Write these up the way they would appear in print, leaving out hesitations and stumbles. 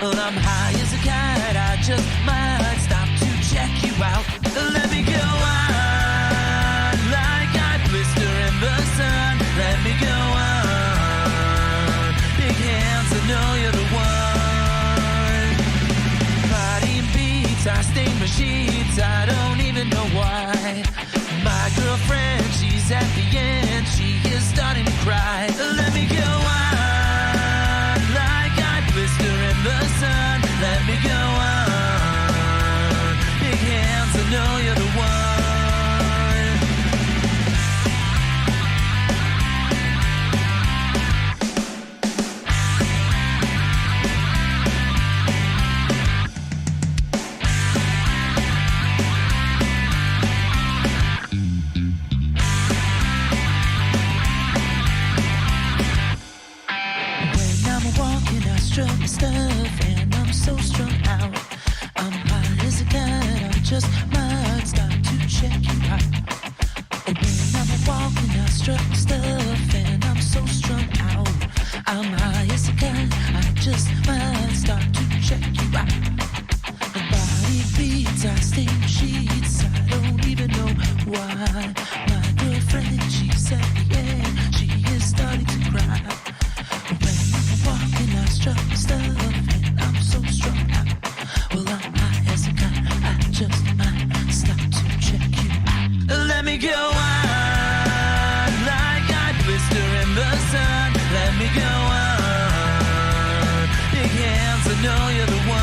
Well, I'm high as a kite, I just might stop to check you out. Let me go on, like I blister in the sun. Let me go on, big hands, I know you're the one. Partying beats, I stain my sheets, I don't even know why. My girlfriend, she's at the end, she is starting to cry. Let me go on, like I blister in the sun. Let me go on, big hands, I know you're the one. Strut my stuff and I'm so strung out. I'm high as a kite, I just might stop to check you out. When I'm walking, I strut my stuff and I'm so strung out. I'm high as a kite, I just might stop to check you out. My body beats, I stain my sheets, I don't even know why. My girlfriend, she's at the end, she is starting to cry. Walking, I struck my stuff, and I'm so strung out. Well, I'm high as a kite, I just might stop to check you out. Let me go on, like I blister in the sun. Let me go on, big hands, I know you're the one.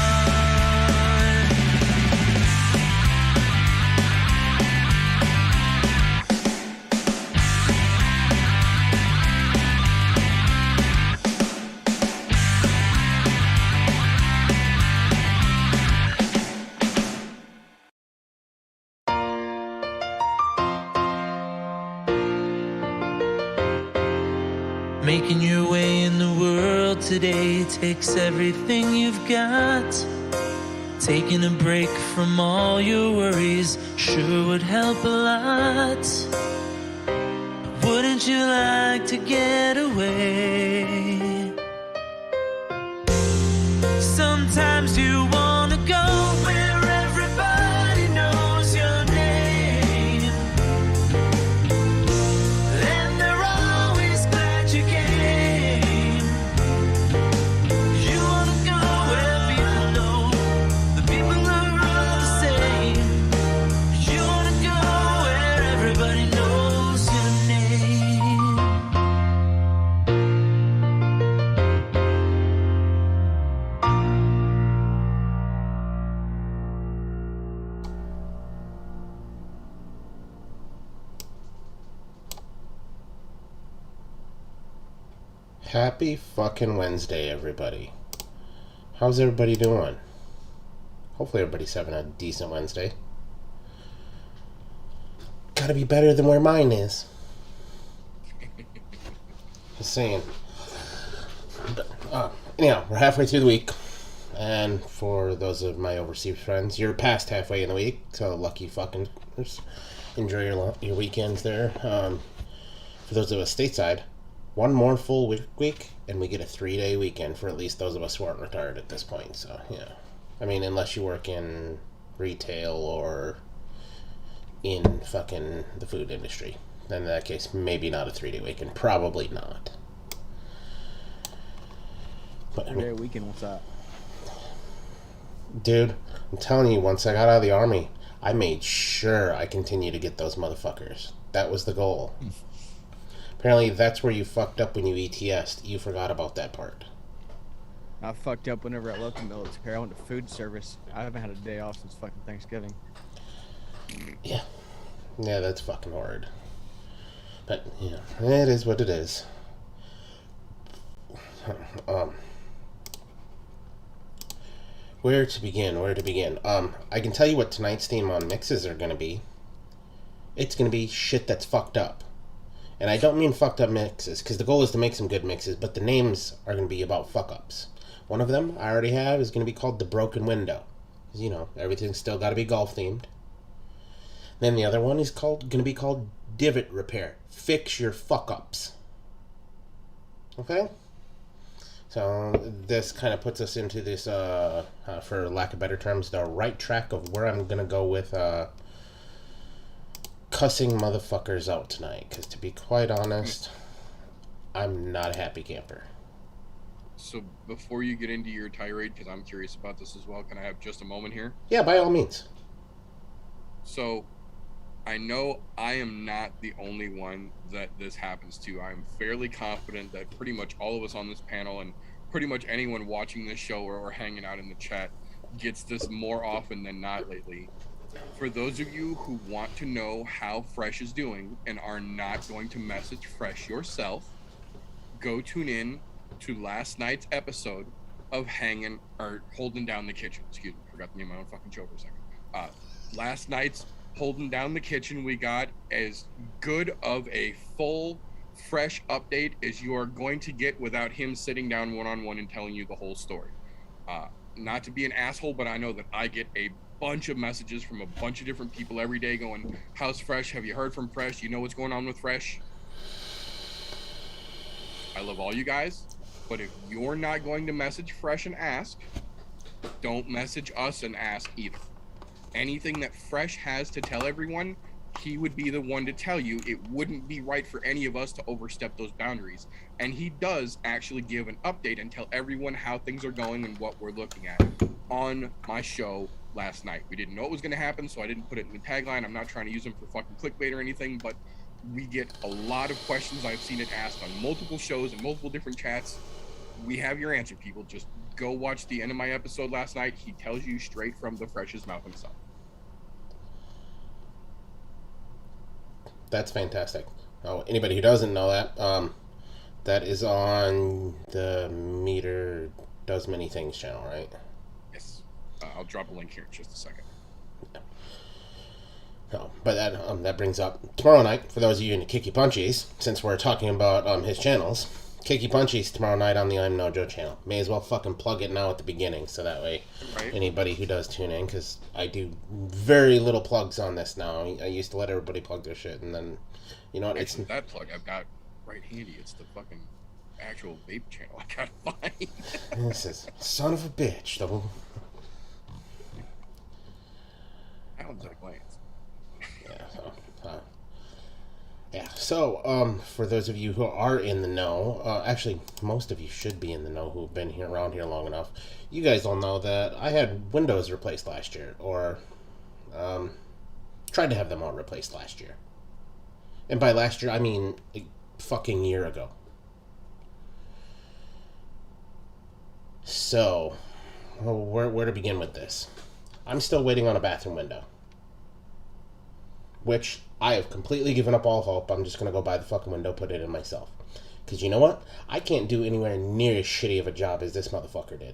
Making your way in the world today takes everything you've got. Taking a break from all your worries sure would help a lot. Wouldn't you like to get away? Sometimes you wanna go where everybody knows your name, and they're always glad you came. You wanna go where people know the people are all the same. You wanna go where everybody knows your name. Happy fucking Wednesday, everybody. How's everybody doing? Hopefully everybody's having a decent Wednesday. Gotta be better than where mine is. Just saying. But, anyhow, we're halfway through the week. And for those of my overseas friends, you're past halfway in the week. So lucky fucking. Enjoy your weekends there. For those of us stateside, one more full week, and we get a 3-day weekend for at least those of us who aren't retired at this point. So, yeah. I mean, unless you work in retail or in fucking the food industry. Then in that case, maybe not a 3-day weekend. Probably not. But, 3-day weekend, what's that? Dude, I'm telling you, once I got out of the army, I made sure I continued to get those motherfuckers. That was the goal. Apparently, that's where you fucked up when you ETS'd. You forgot about that part. I fucked up whenever I left the military. I went to food service. I haven't had a day off since fucking Thanksgiving. Yeah. Yeah, that's fucking hard. But, yeah, it is what it is. Where to begin? I can tell you what tonight's theme on mixes are going to be. It's going to be shit that's fucked up. And I don't mean fucked up mixes, because the goal is to make some good mixes, but the names are going to be about fuck-ups. One of them I already have is going to be called The Broken Window. You know, everything's still got to be golf-themed. Then the other one is going to be called Divot Repair. Fix your fuck-ups. Okay? So this kind of puts us into this, for lack of better terms, the right track of where I'm gonna go with cussing motherfuckers out tonight. Because to be quite honest, I'm not a happy camper. So before you get into your tirade, because I'm curious about this as well, can I have just a moment here? Yeah, by all means. So I know I am not the only one that this happens to. I'm fairly confident that pretty much all of us on this panel and pretty much anyone watching this show or hanging out in the chat gets this more often than not lately. For those of you who want to know how Fresh is doing and are not going to message Fresh yourself, go tune in to last night's episode of Holding Down the Kitchen. Excuse me, forgot the name of my own fucking show for a second. Last night's Holding Down the Kitchen, we got as good of a full Fresh update as you are going to get without him sitting down one-on-one and telling you the whole story. Not to be an asshole, but I know that I get a bunch of messages from a bunch of different people every day going, how's Fresh? Have you heard from Fresh? You know what's going on with Fresh? I love all you guys, but if you're not going to message Fresh and ask, don't message us and ask either. Anything that Fresh has to tell everyone, he would be the one to tell you. It wouldn't be right for any of us to overstep those boundaries. And he does actually give an update and tell everyone how things are going and what we're looking at on my show last night. We didn't know it was going to happen, so I didn't put it in the tagline. I'm not trying to use them for fucking clickbait or anything, but we get a lot of questions. I've seen it asked on multiple shows and multiple different chats. We have your answer, people. Just go watch the end of my episode last night. He tells you straight from the Fresh's mouth himself. That's fantastic. Oh, anybody who doesn't know that, that is on the Meter Does Many Things channel, right? Yes. I'll drop a link here in just a second. Yeah. No, but that brings up tomorrow night, for those of you into Kicky Punchies, since we're talking about his channels, Kicky Punchies tomorrow night on the I'm No Joe channel. May as well fucking plug it now at the beginning, so that way anybody who does tune in, because I do very little plugs on this now. I used to let everybody plug their shit, and then, you know what, actually, that plug I've got right handy. It's the fucking actual vape channel I gotta find. This is son of a bitch, though. Sounds like Lance. Yeah, so, for those of you who are in the know, actually, most of you should be in the know who've been here around here long enough. You guys all know that I had windows replaced last year, or, tried to have them all replaced last year. And by last year, I mean a fucking year ago. So, where to begin with this? I'm still waiting on a bathroom window, which I have completely given up all hope. I'm just going to go buy the fucking window, put it in myself. Because you know what? I can't do anywhere near as shitty of a job as this motherfucker did.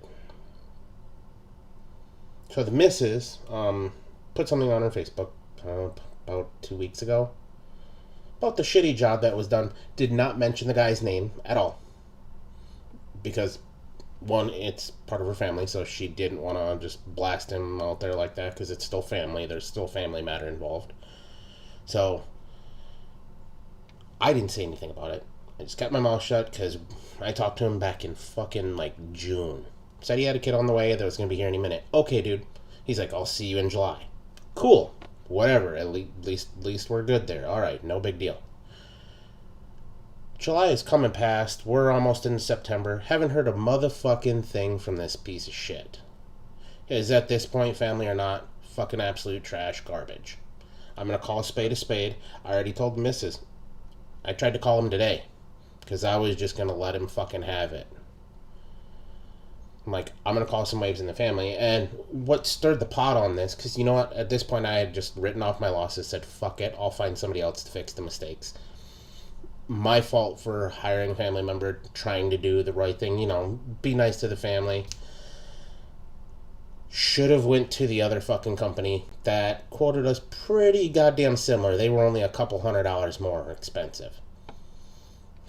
So the missus put something on her Facebook about 2 weeks ago about the shitty job that was done. Did not mention the guy's name at all. Because, one, it's part of her family, so she didn't want to just blast him out there like that, because it's still family. There's still family matter involved. So, I didn't say anything about it. I just kept my mouth shut because I talked to him back in fucking, like, June. Said he had a kid on the way that was going to be here any minute. Okay, dude. He's like, I'll see you in July. Cool. Whatever. At least we're good there. All right. No big deal. July is coming past. We're almost into September. Haven't heard a motherfucking thing from this piece of shit. Is at this point, family or not, fucking absolute trash garbage. I'm going to call a spade a spade. I already told the missus. I tried to call him today. Because I was just going to let him fucking have it. I'm like, I'm going to call some waves in the family. And what stirred the pot on this, because you know what? At this point, I had just written off my losses. Said, fuck it. I'll find somebody else to fix the mistakes. My fault for hiring a family member, trying to do the right thing. You know, be nice to the family. Should have went to the other fucking company that quoted us pretty goddamn similar. They were only a couple $100 more expensive.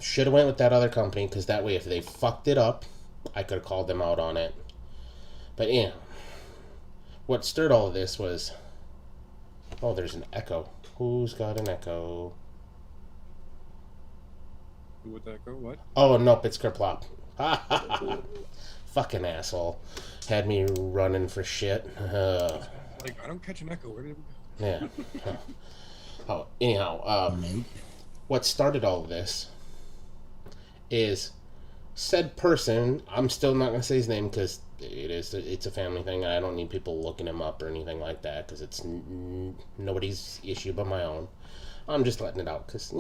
Should have went with that other company, because that way if they fucked it up, I could have called them out on it. But yeah, what stirred all of this was, oh, there's an echo. Who's got an echo? Who would that go? What? Oh, nope, it's Kerplop. Fucking asshole. Had me running for shit. Like, I don't catch an echo. Where did we go? Yeah. Oh, anyhow, what started all of this is said person, I'm still not going to say his name because it's a family thing. I don't need people looking him up or anything like that because it's nobody's issue but my own. I'm just letting it out because,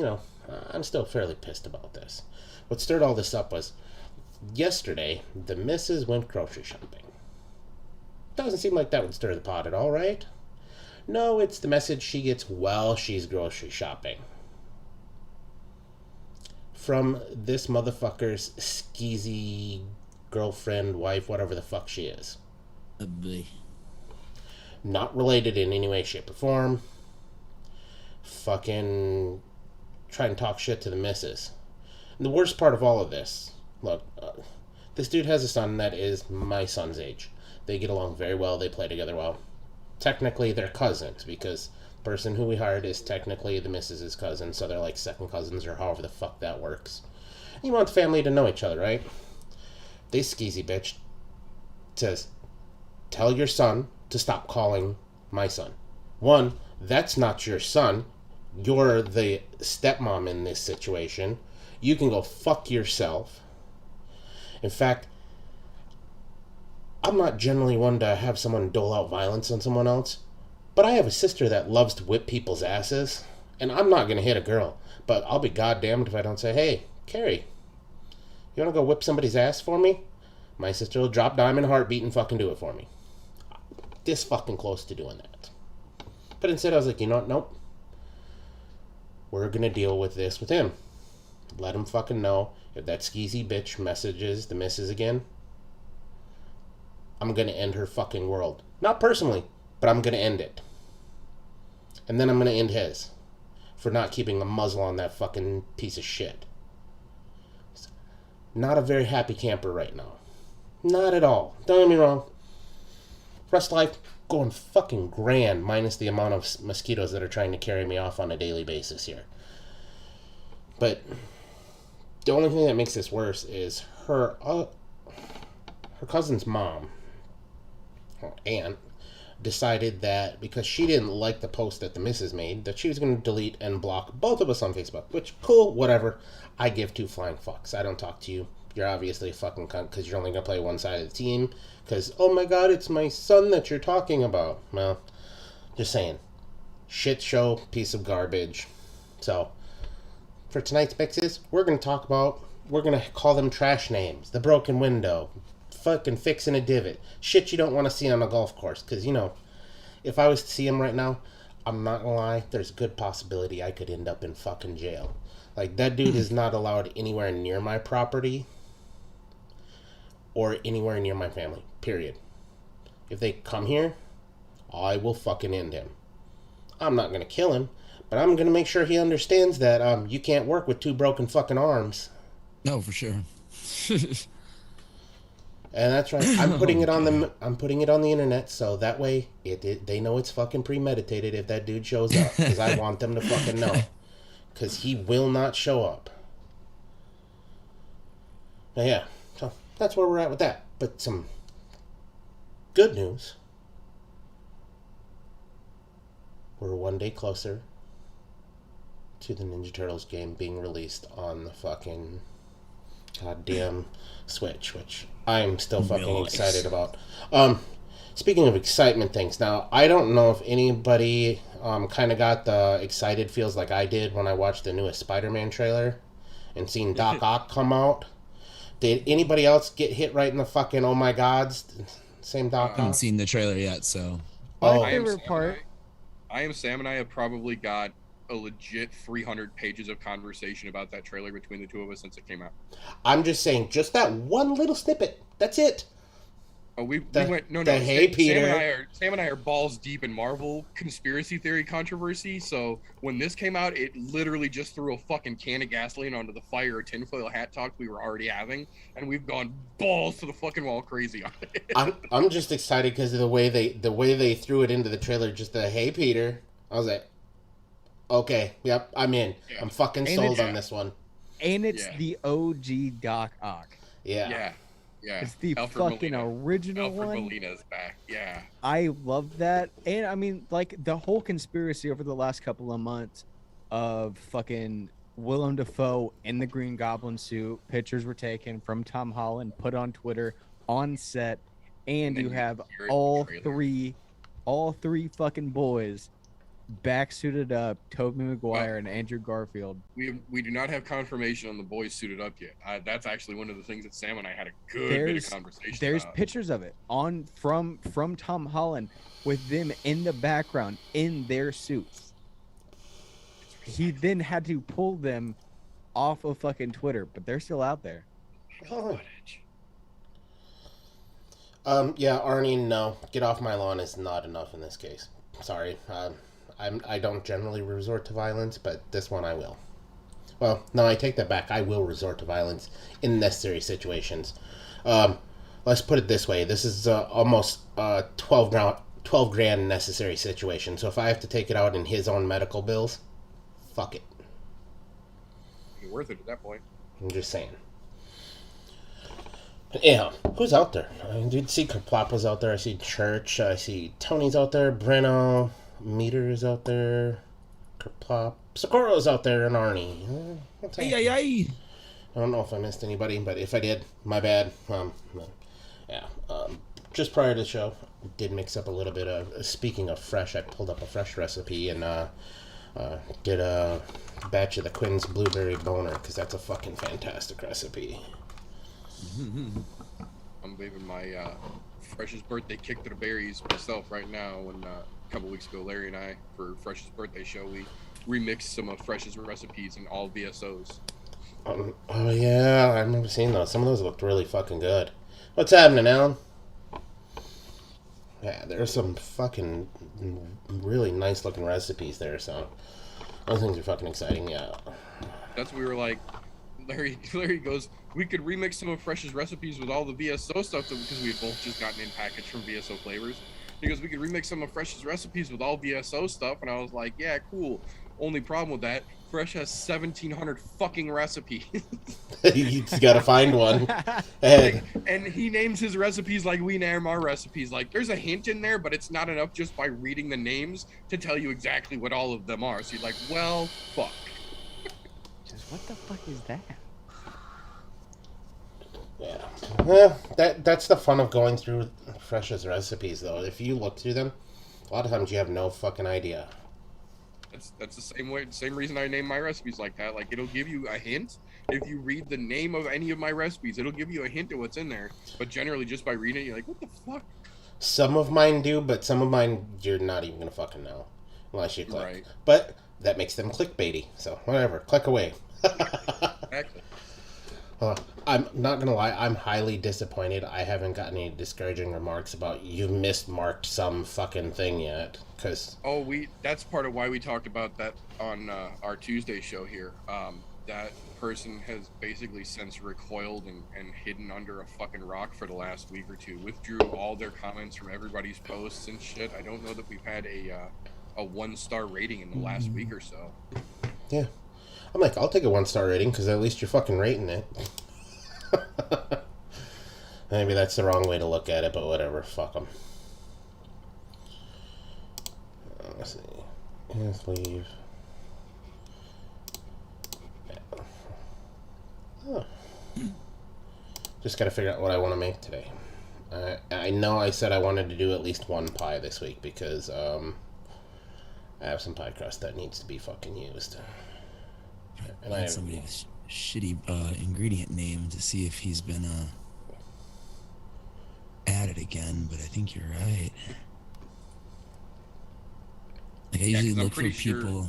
I'm still fairly pissed about this. What stirred all this up was yesterday, the missus went grocery shopping. Doesn't seem like that would stir the pot at all, right? No, it's the message she gets while she's grocery shopping. From this motherfucker's skeezy girlfriend, wife, whatever the fuck she is. Not related in any way, shape, or form. Fucking trying to talk shit to the missus. And the worst part of all of this, look, this dude has a son that is my son's age. They get along very well. They play together well. Technically, they're cousins because the person who we hired is technically the missus's cousin, so they're like second cousins or however the fuck that works. You want the family to know each other, right? This skeezy bitch to tell your son to stop calling my son. One, that's not your son. You're the stepmom in this situation. You can go fuck yourself. In fact, I'm not generally one to have someone dole out violence on someone else, but I have a sister that loves to whip people's asses, and I'm not going to hit a girl, but I'll be goddamned if I don't say, hey, Carrie, you want to go whip somebody's ass for me? My sister will drop dime in a heartbeat and fucking do it for me. This fucking close to doing that. But instead I was like, you know what, nope. We're going to deal with this with him. Let him fucking know if that skeezy bitch messages the missus again, I'm going to end her fucking world. Not personally, but I'm going to end it. And then I'm going to end his for not keeping a muzzle on that fucking piece of shit. Not a very happy camper right now. Not at all. Don't get me wrong. Rest life going fucking grand minus the amount of mosquitoes that are trying to carry me off on a daily basis here. But the only thing that makes this worse is her cousin's mom, her aunt, decided that because she didn't like the post that the missus made, that she was going to delete and block both of us on Facebook. Which, cool, whatever. I give two flying fucks. I don't talk to you. You're obviously a fucking cunt because you're only going to play one side of the team. Because, oh my god, it's my son that you're talking about. Well, just saying. Shit show, piece of garbage. So, for tonight's mixes, we're going to call them trash names. The broken window. Fucking fixing a divot. Shit you don't want to see on a golf course. Because, if I was to see him right now, I'm not going to lie, there's a good possibility I could end up in fucking jail. Like, that dude is not allowed anywhere near my property or anywhere near my family. Period. If they come here, I will fucking end him. I'm not going to kill him, but I'm going to make sure he understands that you can't work with two broken fucking arms. No, for sure. And that's right. I'm putting it on the internet so that way they know it's fucking premeditated if that dude shows up, because I want them to fucking know, because he will not show up. But yeah, so that's where we're at with that. But some good news. We're one day closer to the Ninja Turtles game being released on the fucking goddamn Switch, which I'm still fucking excited about. Speaking of excitement things, now, I don't know if anybody kind of got the excited feels like I did when I watched the newest Spider-Man trailer and seen Doc Ock come out. Did anybody else get hit right in the fucking oh my gods? Same Doc Ock? I haven't seen the trailer yet, so. My favorite part. I am Sam, and I have probably got a legit 300 pages of conversation about that trailer between the two of us since it came out. I'm just saying, just that one little snippet. That's it. Oh, we went no. Hey, Peter. Sam and I are balls deep in Marvel conspiracy theory controversy. So when this came out, it literally just threw a fucking can of gasoline onto the fire of tinfoil hat talk we were already having, and we've gone balls to the fucking wall crazy on it. I'm just excited because of the way they threw it into the trailer. Just the hey Peter. I was like, okay, yep, I'm in. Yeah. I'm fucking sold on this one. And it's the OG Doc Ock. Yeah. It's the Alfred fucking Molina. original Alfred one. Molina's back. Yeah. I love that. And I mean, like the whole conspiracy over the last couple of months of fucking Willem Dafoe in the Green Goblin suit, pictures were taken from Tom Holland, put on Twitter, on set, and then you have hear it in the trailer. all three fucking boys back suited up, Tobey Maguire Well, and Andrew Garfield. we do not have confirmation on the boys suited up yet. That's actually one of the things that Sam and I had a good bit of conversation There's about. pictures of it on from Tom Holland with them in the background in their suits. He then had to pull them off of fucking Twitter, but they're still out there. Footage. Yeah, Arnie, no. Get off my lawn is not enough in this case. Sorry. I don't generally resort to violence, but this one I will. Well, no, I take that back. I will resort to violence in necessary situations. Let's put it this way. This is almost 12 grand necessary situation. So if I have to take it out in his own medical bills, fuck it. You're worth it at that point. I'm just saying. Yeah, who's out there? I did see Kerplop out there. I see Church. I see Tony's out there. Breno. Meter's out there. Kerplop. Socorro's out there, and Arnie. Ay. I don't know if I missed anybody, but if I did, my bad. Yeah. Just prior to the show, I did mix up a little bit of. Speaking of fresh, I pulled up a fresh recipe and did a batch of the Quinn's Blueberry Boner because that's a fucking fantastic recipe. I'm leaving my freshest birthday kick to the berries myself right now. When a couple weeks ago, Larry and I, for freshest birthday show, we remixed some of freshest recipes in all VSOs. Oh yeah, I remember seeing those. Some of those looked really fucking good. What's happening, Alan? Yeah, there's some fucking really nice looking recipes there, so those things are fucking exciting, yeah. That's what we were like. Larry goes, we could remix some of Fresh's recipes with all the VSO stuff because we had both just gotten in package from VSO Flavors. He goes, we could remix some of Fresh's recipes with all VSO stuff, and I was like, yeah, cool. Only problem with that, Fresh has 1,700 fucking recipes. You just gotta find one. And he names his recipes like we name our recipes. Like, there's a hint in there, but it's not enough just by reading the names to tell you exactly what all of them are. So you're like, well, fuck. Just what the fuck is that? Yeah. Well, that's the fun of going through Fresh's recipes, though. If you look through them, a lot of times you have no fucking idea. That's the same reason I name my recipes like that. Like, it'll give you a hint. If you read the name of any of my recipes, it'll give you a hint of what's in there. But generally, just by reading it, you're like, what the fuck? Some of mine do, but some of mine you're not even gonna fucking know. Unless you click. Right. But that makes them clickbaity, so whatever. Click away. Exactly. I'm not gonna lie, I'm highly disappointed I haven't gotten any discouraging remarks about you've mismarked some fucking thing yet, because... Oh, that's part of why we talked about that on our Tuesday show here. That person has basically since recoiled and hidden under a fucking rock for the last week or two. Withdrew all their comments from everybody's posts and shit. I don't know that we've had a 1-star rating in the last week or so. Yeah. I'm like, I'll take a 1-star rating, because at least you're fucking rating it. Maybe that's the wrong way to look at it, but whatever. Fuck them. Let's see. Let's leave. Yeah. Oh. Just gotta figure out what I want to make today. I know I said I wanted to do at least one pie this week, because I have some pie crust that needs to be fucking used. And I have somebody's shitty ingredient name to see if he's been added again, but I think you're right. Like I usually look for people.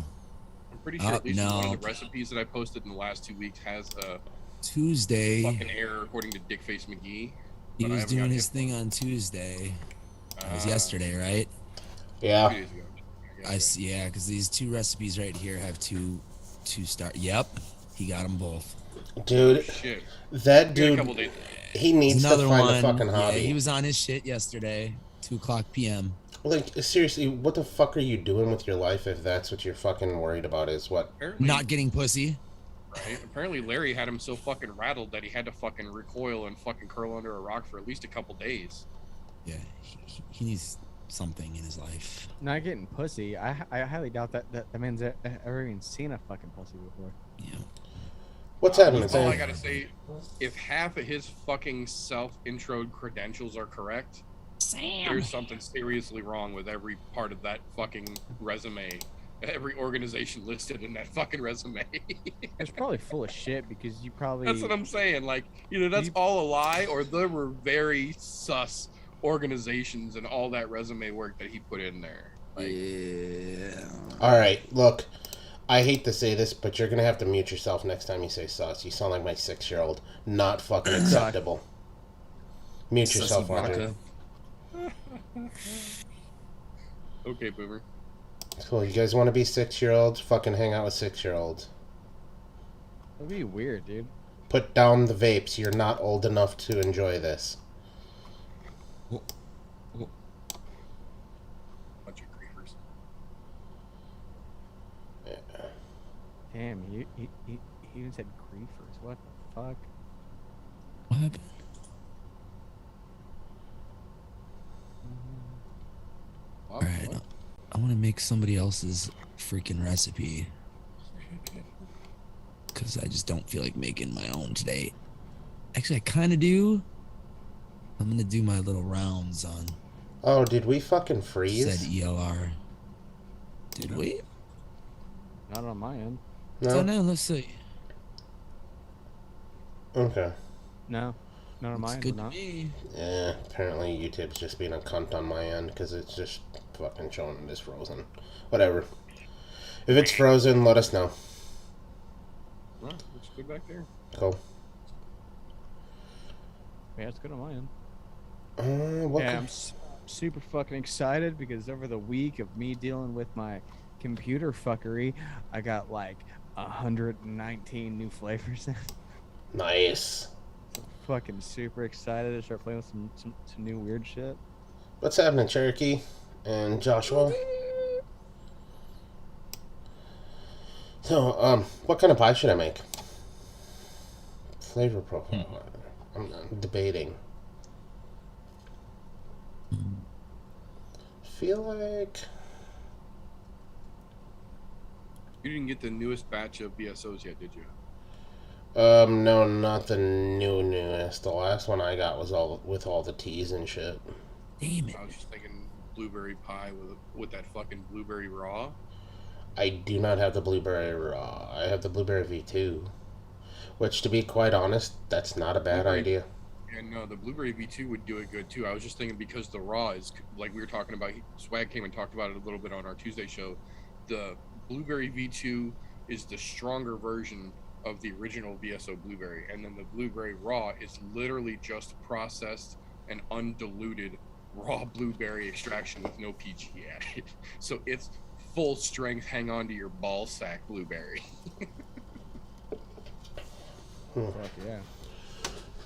I'm pretty sure at least one of the recipes that I posted in the last 2 weeks has a Tuesday fucking error according to Dickface McGee. He was doing his thing on Tuesday. It was yesterday, right? Yeah. 2 days ago. I see. Yeah, because these two recipes right here have two star. Yep, he got them both. Dude, Shit. that dude, he needs to find a fucking hobby. Yeah, he was on his shit yesterday, 2:00 p.m. Like, seriously, what the fuck are you doing with your life if that's what you're fucking worried about is what? Not getting pussy. Right? Apparently, Larry had him so fucking rattled that he had to fucking recoil and fucking curl under a rock for at least a couple days. Yeah, he needs something in his life. Not getting pussy. I highly doubt that man's ever even seen a fucking pussy before. Yeah. What's happening, All I Sam? gotta say, if half of his fucking self-introed credentials are correct, there's something seriously wrong with every part of that fucking resume. Every organization listed in that fucking resume. It's probably full of shit because you probably. That's what I'm saying. Like, either that's all a lie or there were very sus organizations and all that resume work that he put in there. Like, Yeah. All right, look. I hate to say this, but you're gonna have to mute yourself next time you say sus. You sound like my 6-year-old. Not fucking acceptable. Mute yourself, Sussy Arthur. vodka. okay, Boomer. Cool. You guys want to be 6-year-olds? Fucking hang out with 6-year-olds. That'd be weird, dude. Put down the vapes. You're not old enough to enjoy this. Bunch of griefers. Damn, he even said griefers. What the fuck? What happened? All right, I want to make somebody else's freaking recipe because I just don't feel like making my own today. Actually, I kind of do. I'm gonna do my little rounds on Oh, did we fucking freeze? said ELR. Did we? Not on my end. So No? now let's see. Okay. No, not on my Looks end. good Not. to me. Yeah, apparently YouTube's just being a cunt on my end because it's just fucking showing it is frozen. Whatever. If it's frozen, let us know. Well, looks good back there. Cool. Yeah, it's good on my end. What Yeah, can- I'm super fucking excited because over the week of me dealing with my computer fuckery, I got like 119 new flavors. Nice. Fucking super excited to start playing with some new weird shit. What's happening, Cherokee and Joshua? So, what kind of pie should I make? Flavor profile. I'm debating. Feel like You didn't get the newest batch of BSOs yet, did you? no, not the newest. The last one I got was all with all the teas and shit. Damn it. I was just thinking blueberry pie with that fucking blueberry raw. I do not have the blueberry raw. I have the blueberry V2, which, to be quite honest, that's not a bad Blueberry- idea. And no, the blueberry V2 would do it good too. I was just thinking because the raw is like we were talking about. Swag came and talked about it a little bit on our Tuesday show. The blueberry V2 is the stronger version of the original VSO blueberry, and then the blueberry raw is literally just processed and undiluted raw blueberry extraction with no PG added. So it's full strength, hang on to your ball sack blueberry. Fuck yeah.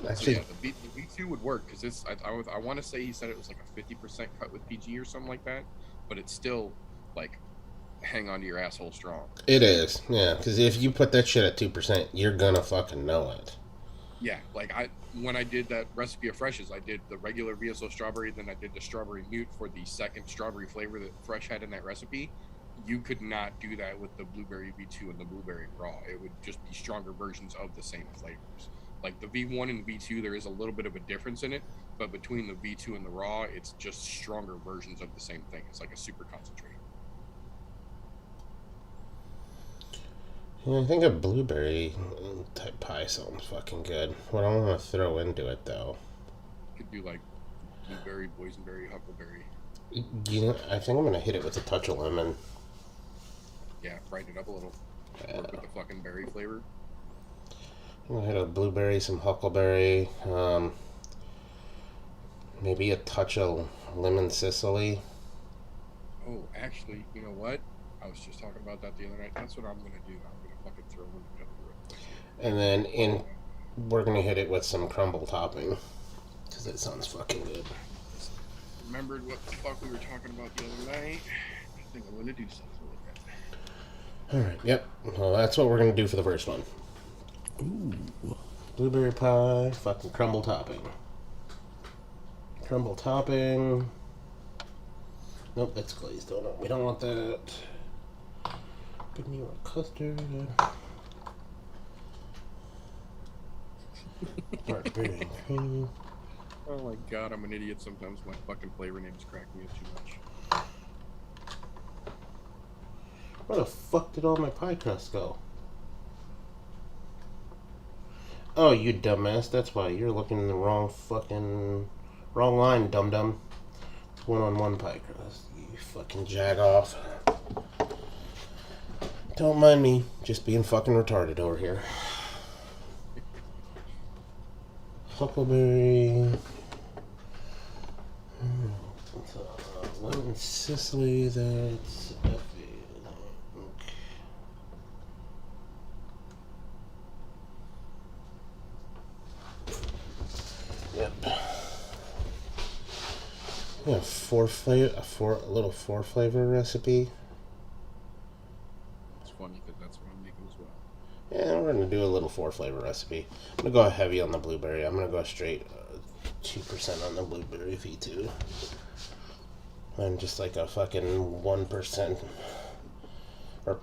So Actually, yeah, the V2 would work because it's. I want to say he said it was like a 50% cut with PG or something like that, but it's still like hang on to your asshole strong. it is. Yeah, because if you put that shit at 2%, you're gonna fucking know it. Yeah, like when I did that recipe of Fresh's, I did the regular VSO strawberry, then I did the strawberry mute for the second strawberry flavor that Fresh had in that recipe. You could not do that with the blueberry V2 and the blueberry raw. It would just be stronger versions of the same flavors. Like the V1 and V2, there is a little bit of a difference in it, but between the V2 and the raw, it's just stronger versions of the same thing. It's like a super concentrate. Yeah, I think a blueberry type pie sounds fucking good. What I want to throw into it, though, Could do like blueberry, boysenberry, huckleberry. you know, I think I'm gonna hit it with a touch of lemon. Yeah, brighten it up a little. Work with the fucking berry flavor. I'm gonna hit a blueberry, some huckleberry, maybe a touch of lemon Sicily. Oh, actually, you know what? I was just talking about that the other night. That's what I'm gonna do. I'm gonna fucking throw lemon pepper. And then we're gonna hit it with some crumble topping, because it sounds fucking good. Remembered what the fuck we were talking about the other night. I think I'm gonna do something with that. Alright, yep. Well, that's what we're gonna do for the first one. Ooh. Blueberry pie, fucking crumble topping. Crumble topping. Nope, that's glazed donut. We don't want that. Vanilla custard. Margarita and cream. Oh my god, I'm an idiot sometimes. My fucking flavor names crack me up too much. Where the fuck did all my pie crust go? Oh, you dumbass. That's why. You're looking in the wrong line, dum-dum. It's one-on-one pie crust. You fucking jag off. Don't mind me. Just being fucking retarded over here. Huckleberry. Lemon Sicily, that's Effie. Okay. Yep. Yeah, a little four flavor recipe. It's funny because that's what I'm making as well. Yeah, we're gonna do a little four flavor recipe. I'm gonna go heavy on the blueberry. I'm gonna go straight 2% on the blueberry V2. And just like a fucking 1% or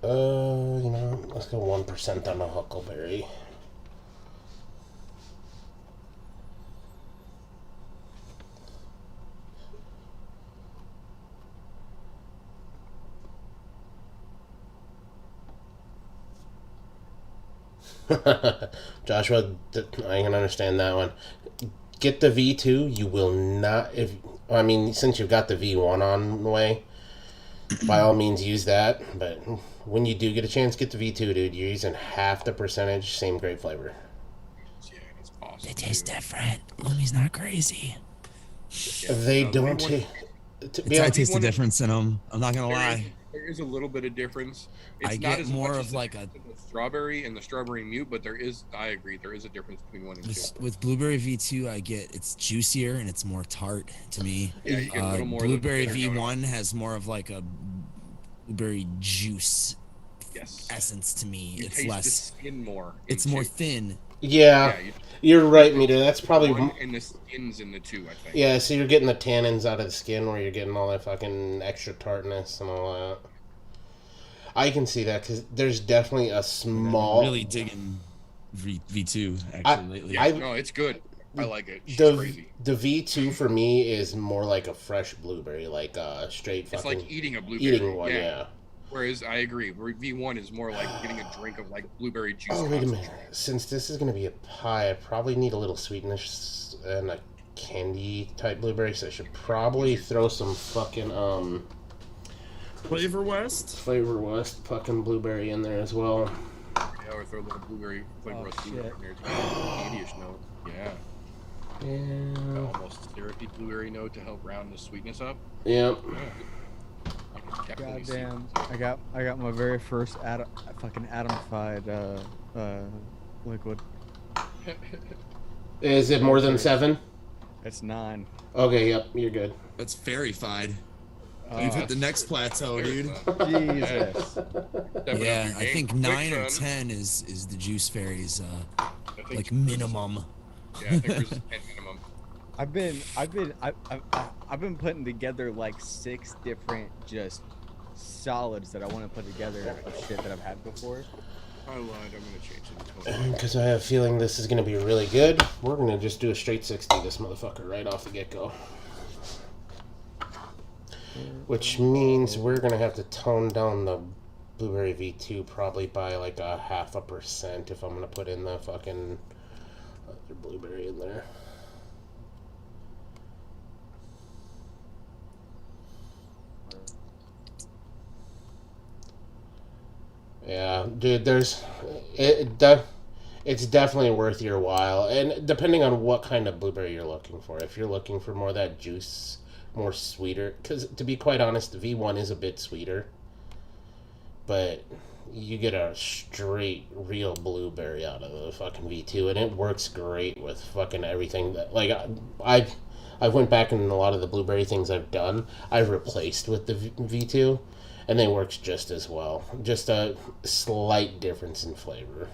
let's go 1% on a huckleberry. Joshua, I can understand that one. Get the V2. You will not. Since you've got the V1 on the way, by all means use that. But when you do get a chance, get the V2, dude. You're using half the percentage, same grape flavor. Yeah, it's awesome. They taste too. different. Lumi's not crazy. Yeah, They no, don't V1 taste. I taste the difference in them. I'm not gonna lie. There is a little bit of difference. It's I not get as more much of as like the strawberry and the strawberry mute, but there is. I agree. There is a difference between one and two. with blueberry V2, I get it's juicier and it's more tart to me. Yeah, you get a little more. of the Blueberry bitter note. V1 has more of like a blueberry juice Yes. essence to me. You It's taste less. the skin more. It's in more two. thin. Yeah, you're right, Mita. That's probably. One and the skins in the two, I think. Yeah, so you're getting the tannins out of the skin where you're getting all that fucking extra tartness and all that. I can see that because there's definitely a small. I'm really digging V2 actually lately. Yeah, no, it's good. I like it. She's The crazy. V2 for me is more like a fresh blueberry, like straight fucking. It's like eating a blueberry. eating one, yeah. Whereas I agree, V1 is more like getting a drink of like blueberry juice. Oh, wait a minute. concentrate. Since this is going to be a pie, I probably need a little sweetness and a candy type blueberry, so I should probably throw some fucking Flavor West. Flavor West fucking blueberry in there as well. Yeah, or throw a little blueberry flavor of blueberry shit. in there to get a candyish note. Yeah. Yeah. Almost syrupy blueberry note to help round the sweetness up. Yep. I can definitely see Goddamn! it. I got my very first fucking atomified liquid. Is it more than 7? It's 9. Okay, yep, you're good. That's fairy-fied. Oh, We've hit the next plateau, dude. Jesus. Stepping Yeah, up your I game think quick, 9 or son. 10 is the juice fairies I think like yours- minimum. Yeah, I think there's a 10 minimum. I've been putting together like 6 different just solids that I want to put together of shit that I've had before. I lied. I'm gonna change it. to 12. Because I have a feeling this is going to be really good, we're going to just do a straight 60 this motherfucker right off the get-go. Which means we're going to have to tone down the blueberry V2 probably by like a 0.5% if I'm going to put in the fucking other blueberry in there. Yeah, dude, it's definitely worth your while, and depending on what kind of blueberry you're looking for. If you're looking for more of that juice, more sweeter, because to be quite honest, the V1 is a bit sweeter, but you get a straight real blueberry out of the fucking V2, and it works great with fucking everything that like I went back and a lot of the blueberry things I've done, I've replaced with the V2. And they works just as well. Just a slight difference in flavor.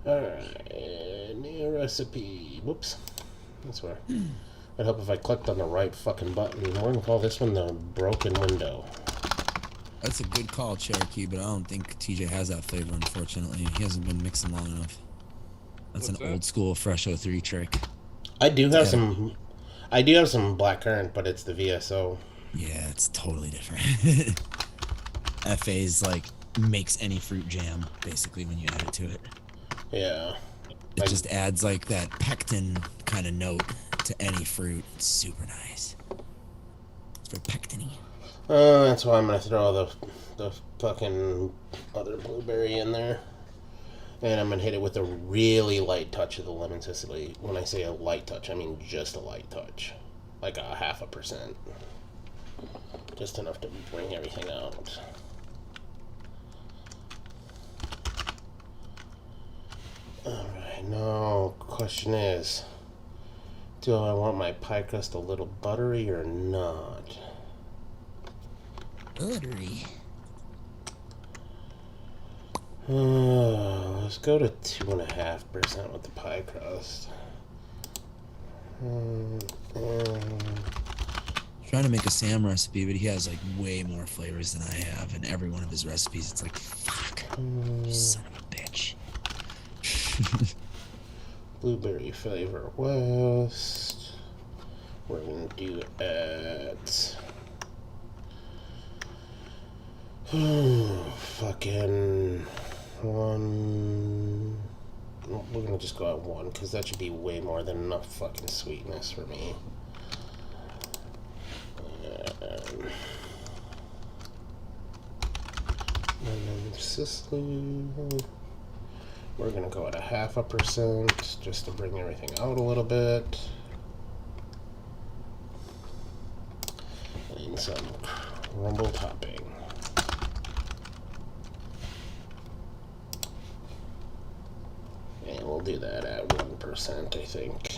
Alright, new recipe. Whoops. That's where. I'd hope if I clicked on the right fucking button. We're gonna call this one the broken window. That's a good call, Cherokee, but I don't think TJ has that flavor, unfortunately. He hasn't been mixing long enough. That's What's an that? old school Fresh 03 trick. I do have some black currant, but it's the VSO. Yeah, it's totally different. FA's like makes any fruit jam, basically, when you add it to it. Yeah. It just adds like that pectin kind of note to any fruit. It's super nice. It's very pectin-y. That's why I'm gonna throw the fucking other blueberry in there. And I'm gonna hit it with a really light touch of the lemon Sicily. When I say a light touch, I mean just a light touch. Like a 0.5%. Just enough to bring everything out. Alright, now question is, do I want my pie crust a little buttery or not? Buttery. Let's go to 2.5% with the pie crust. Trying to make a Sam recipe, but he has like way more flavors than I have. And every one of his recipes, it's like, fuck, son of a bitch. Blueberry flavor west. We're gonna do at fucking 1. We're gonna just go at 1 because that should be way more than enough fucking sweetness for me. And then Sicily. We're gonna go at 0.5% just to bring everything out a little bit. And some crumble topping. And we'll do that at 1%, I think.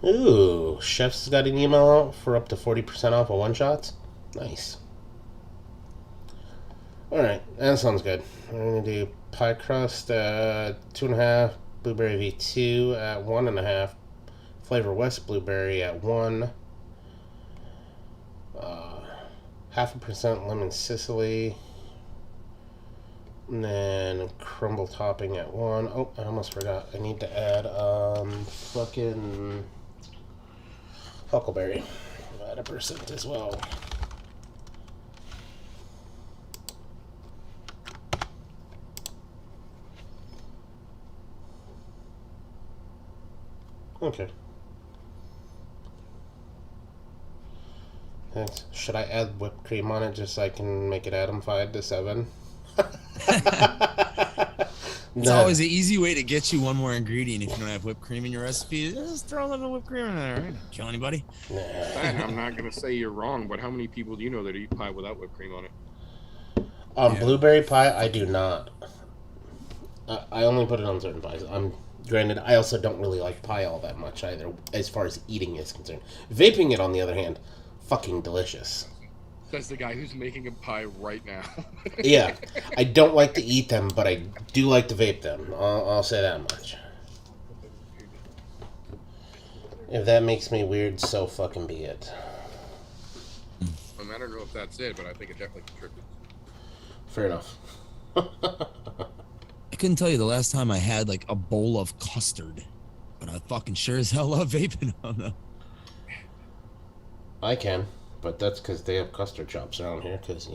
Ooh, Chef's got an email out for up to 40% off of one-shots. Nice. Alright, that sounds good. We're going to do pie crust at 2.5, blueberry V2 at 1.5, Flavor West blueberry at 1, 0.5% lemon Sicily, and then crumble topping at 1. Oh, I almost forgot. I need to add fucking huckleberry at 1% as well. Okay. Thanks. Should I add whipped cream on it just so I can make it Adam 5 to 7? It's always an easy way to get you one more ingredient if you don't have whipped cream in your recipe. Just throw a little whipped cream in there. Right? Kill anybody. And I'm not gonna say you're wrong, but how many people do you know that eat pie without whipped cream on it? Blueberry pie, I do not. I only put it on certain pies. Granted, I also don't really like pie all that much either, as far as eating is concerned. Vaping it, on the other hand, fucking delicious. Says the guy who's making a pie right now. Yeah, I don't like to eat them, but I do like to vape them. I'll say that much. If that makes me weird, so fucking be it. I don't know if that's it, but I think it definitely contributes. Fair enough. I couldn't tell you the last time I had like a bowl of custard, but I fucking sure as hell love vaping on them. I can, but that's because they have custard shops around here, because,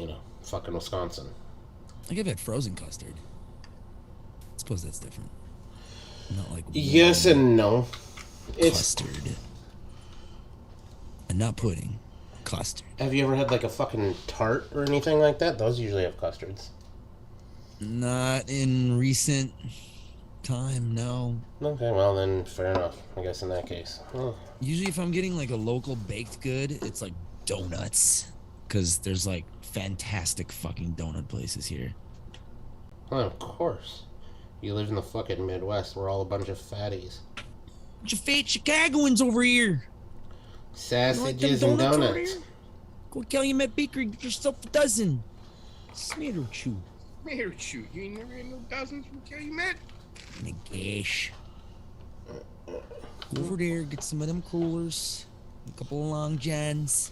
fucking Wisconsin. Like I've had frozen custard. I suppose that's different. Not like Yes and no. Custard. And not pudding. Custard. Have you ever had like a fucking tart or anything like that? Those usually have custards. Not in recent time, no. Okay, well then, fair enough. I guess in that case. Oh. Usually if I'm getting like a local baked good, it's like donuts. Because there's like fantastic fucking donut places here. Well, of course. You live in the fucking Midwest. We're all a bunch of fatties. Bunch of fat Chicagoans over here. You like Sausages them and donuts over donuts. there? Go to Calumet Bakery, get yourself a dozen. Smatter chew. Mayor shoot, you ain't never had no dozens from Calumet? My gosh. Go over there, get some of them coolers. A couple of Long Johns.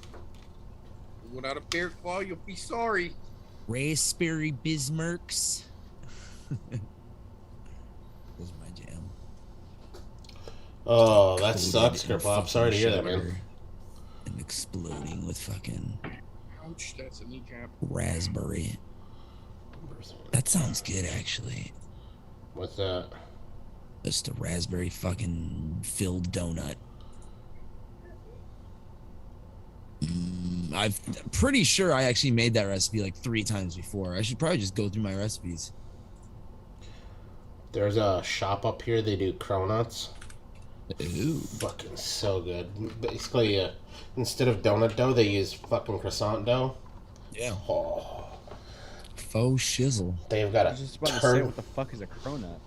Without a bear claw, you'll be sorry. Raspberry Bismarcks. Those are my jam. Oh, that Coated sucks, in Kerplop. Sorry to hear that, fucking man. sugar And exploding with fucking Ouch, that's a kneecap. raspberry. That sounds good, actually. What's that? Just a raspberry fucking filled donut. I'm pretty sure I actually made that recipe like 3 times before. I should probably just go through my recipes. There's a shop up here. They do cronuts. Ooh. Fucking so good. Basically, instead of donut dough, they use fucking croissant dough. Yeah. Oh, Faux shizzle. they've got I was just about a to say, turtle. what the fuck is a cronut?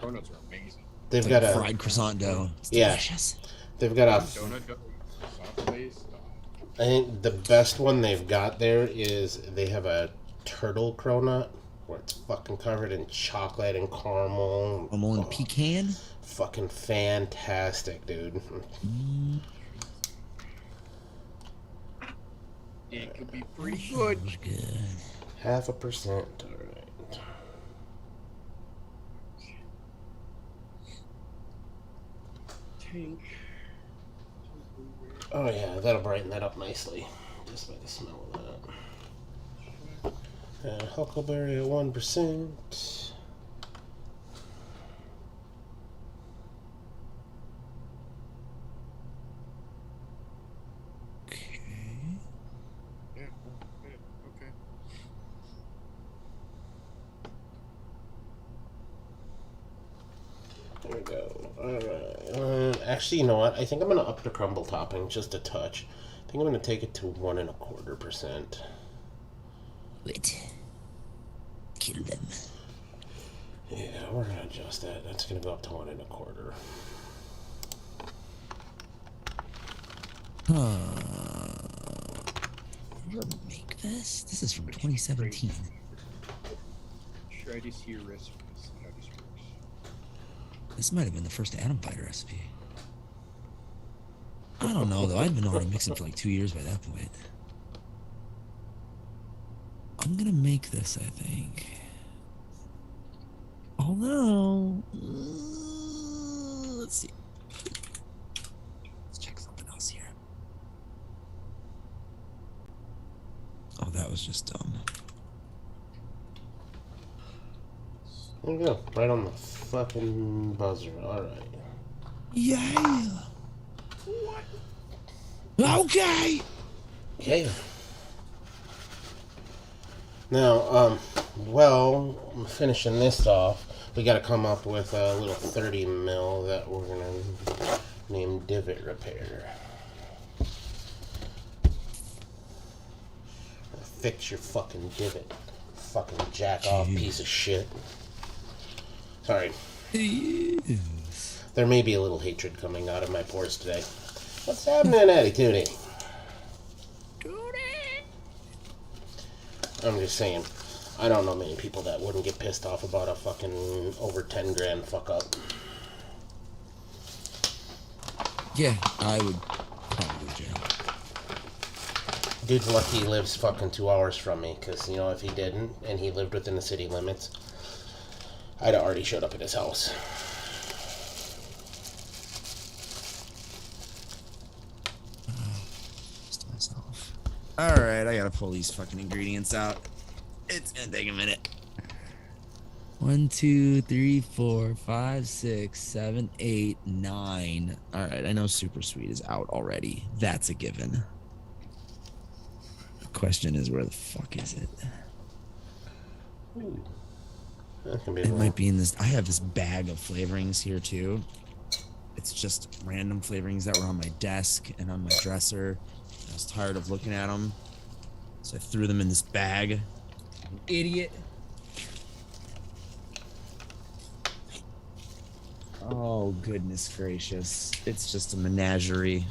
Donuts are amazing. They've It's got like a. fried croissant dough. It's Yeah. delicious. They've got a. Donut dough, soft base. I think the best one they've got there is they have a turtle cronut where it's fucking covered in chocolate and caramel. I'm on Oh, pecan. fucking fantastic, dude. It could be pretty good. Sounds good. 0.5%. Alright. Tank. Oh yeah, that'll brighten that up nicely. Just by the smell of that. Huckleberry at 1%. Okay. Yeah, okay. There we go. Alright. Actually, you know what? I think I'm gonna up the crumble topping just a touch. I think I'm gonna take it to 1.25%. Wait. Kill them. Yeah, we're gonna adjust that. That's gonna go up to 1.25. Did I make this? This is from 2017. Try to see your recipe. See how this works. This might have been the first Atom Fighter recipe. I don't know though. I'd been already mixing for like 2 years by that point. I'm gonna make this, I think. Although, let's see. Let's check something else here. Oh, that was just dumb. There we go. Right on the fucking buzzer. Alright. Yeah. Okay. Yeah. Now, well, I'm finishing this off. We gotta come up with a little 30 mil that we're gonna name Divot Repair. Fix your fucking divot. Fucking jack off piece of shit. Sorry. Yes. There may be a little hatred coming out of my pores today. What's happening, Attitude? I'm just saying, I don't know many people that wouldn't get pissed off about a fucking over 10 grand fuck up. Yeah, I would probably go to jail. Dude's lucky he lives fucking 2 hours from me, because, you know, if he didn't, and he lived within the city limits, I'd have already showed up at his house. Just myself. Alright, I gotta pull these fucking ingredients out. It's gonna take a minute. 1, 2, 3, 4, 5, 6, 7, 8, 9. Alright, I know Super Sweet is out already. That's a given. The question is, where the fuck is it? Ooh. That can be It wrong. might be in this. I have this bag of flavorings here too. It's just random flavorings that were on my desk and on my dresser. I was tired of looking at them, so I threw them in this bag. I'm an idiot. Oh, goodness gracious. It's just a menagerie.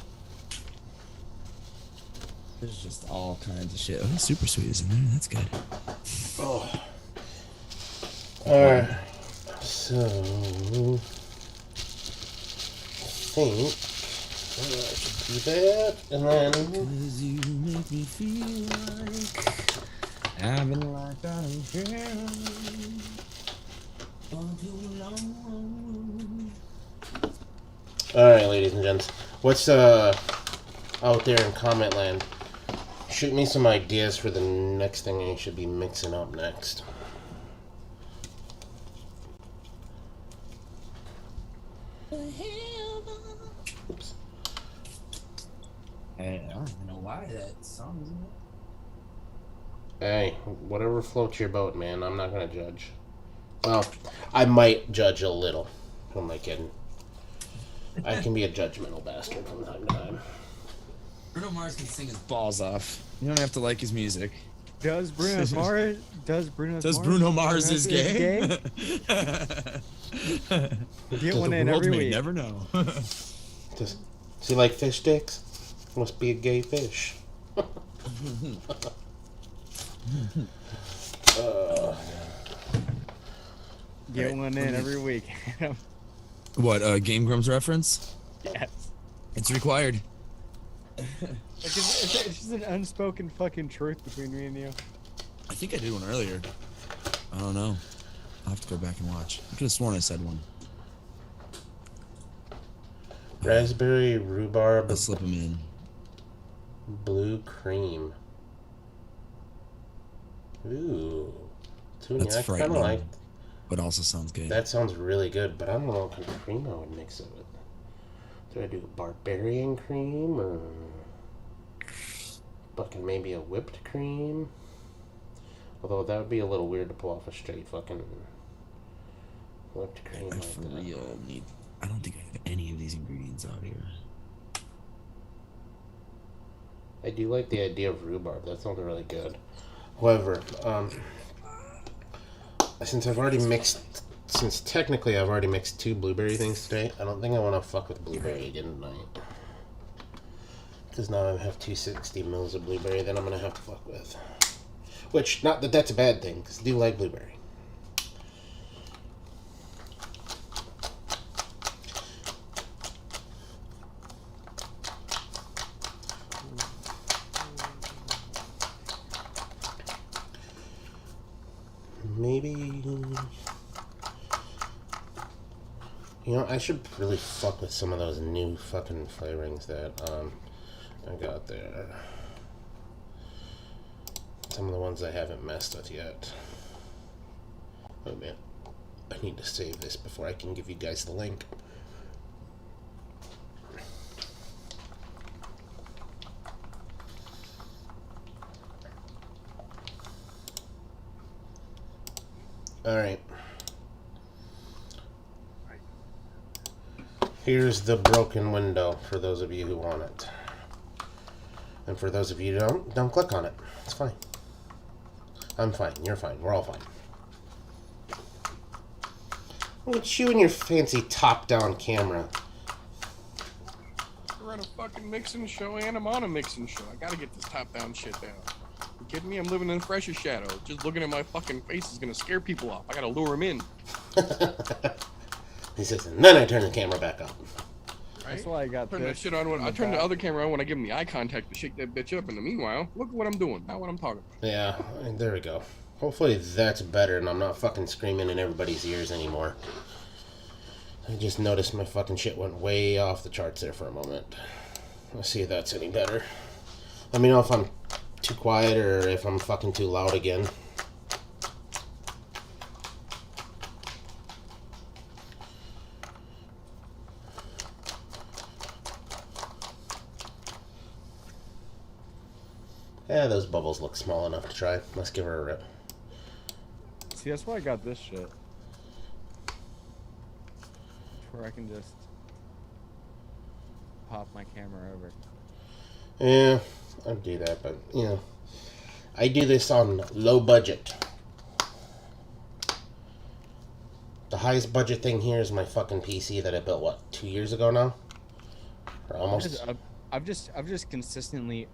There's just all kinds of shit. Oh, super sweet is in there. That's good. Oh. Alright. So, I think I should do that, and then. 'Cause you make me feel like I've been like I don't care. For too long. Alright, ladies and gents. What's out there in comment land? Shoot me some ideas for the next thing I should be mixing up next. Oops. I don't even know why that song is in there. Hey, whatever floats your boat, man. I'm not gonna judge. Well, I might judge a little. Who am I kidding? I can be a judgmental bastard from time to time. Bruno Mars can sing his balls off. You don't have to like his music. Does Bruno Mars? Does Bruno Mars is gay? Get one The in world every may week. never know. Does he like fish sticks? Must be a gay fish. Get one in every week. What, Game Grumps reference? Yes. It's required. It's just an unspoken fucking truth between me and you. I think I did one earlier. I don't know. I'll have to go back and watch. I could have sworn I said one. Raspberry rhubarb I'll slip them in. blue cream. Ooh. Toonie, That's I kind frightening. of like. But also sounds good. That sounds really good, but I don't know what kind of cream I would mix it with. Do I do a barbarian cream or fucking maybe a whipped cream? Although that would be a little weird to pull off a straight fucking whipped cream I like for that. real need. I don't think I have any of these ingredients out here. I do like the idea of rhubarb. That sounds really good. However, since technically I've already mixed 2 blueberry things today, I don't think I want to fuck with blueberry again tonight. Because now I have 260 mils of blueberry that I'm going to have to fuck with. Which, not that that's a bad thing, because I do like blueberry. Maybe, you know, I should really fuck with some of those new fucking flavorings that I got there. Some of the ones I haven't messed with yet. Oh man, I need to save this before I can give you guys the link. Alright. Here's the broken window for those of you who want it. And for those of you who don't click on it. It's fine. I'm fine. You're fine. We're all fine. What's you and your fancy top-down camera? We're on a fucking mixing show and I'm on a mixing show. I gotta get this top-down shit down. You kidding me? I'm living in freshest shadow. Just looking at my fucking face is gonna scare people off. I gotta lure them in. He says, and then I turn the camera back on. Right? That's why I got Turn that this shit on when in I the turn the back. other camera on when I give them the eye contact to shake that bitch up. In the meanwhile, look at what I'm doing. Not what I'm talking about. Yeah, and there we go. Hopefully that's better and I'm not fucking screaming in everybody's ears anymore. I just noticed my fucking shit went way off the charts there for a moment. Let's see if that's any better. Let me know if I'm too quiet or if I'm fucking too loud again. Yeah, those bubbles look small enough to try. Let's give her a rip. See, that's why I got this shit. Where I can just pop my camera over. Yeah, I'd do that, but, you know, I do this on low budget. The highest budget thing here is my fucking PC that I built, what, 2 years ago now? Or almost? I've just consistently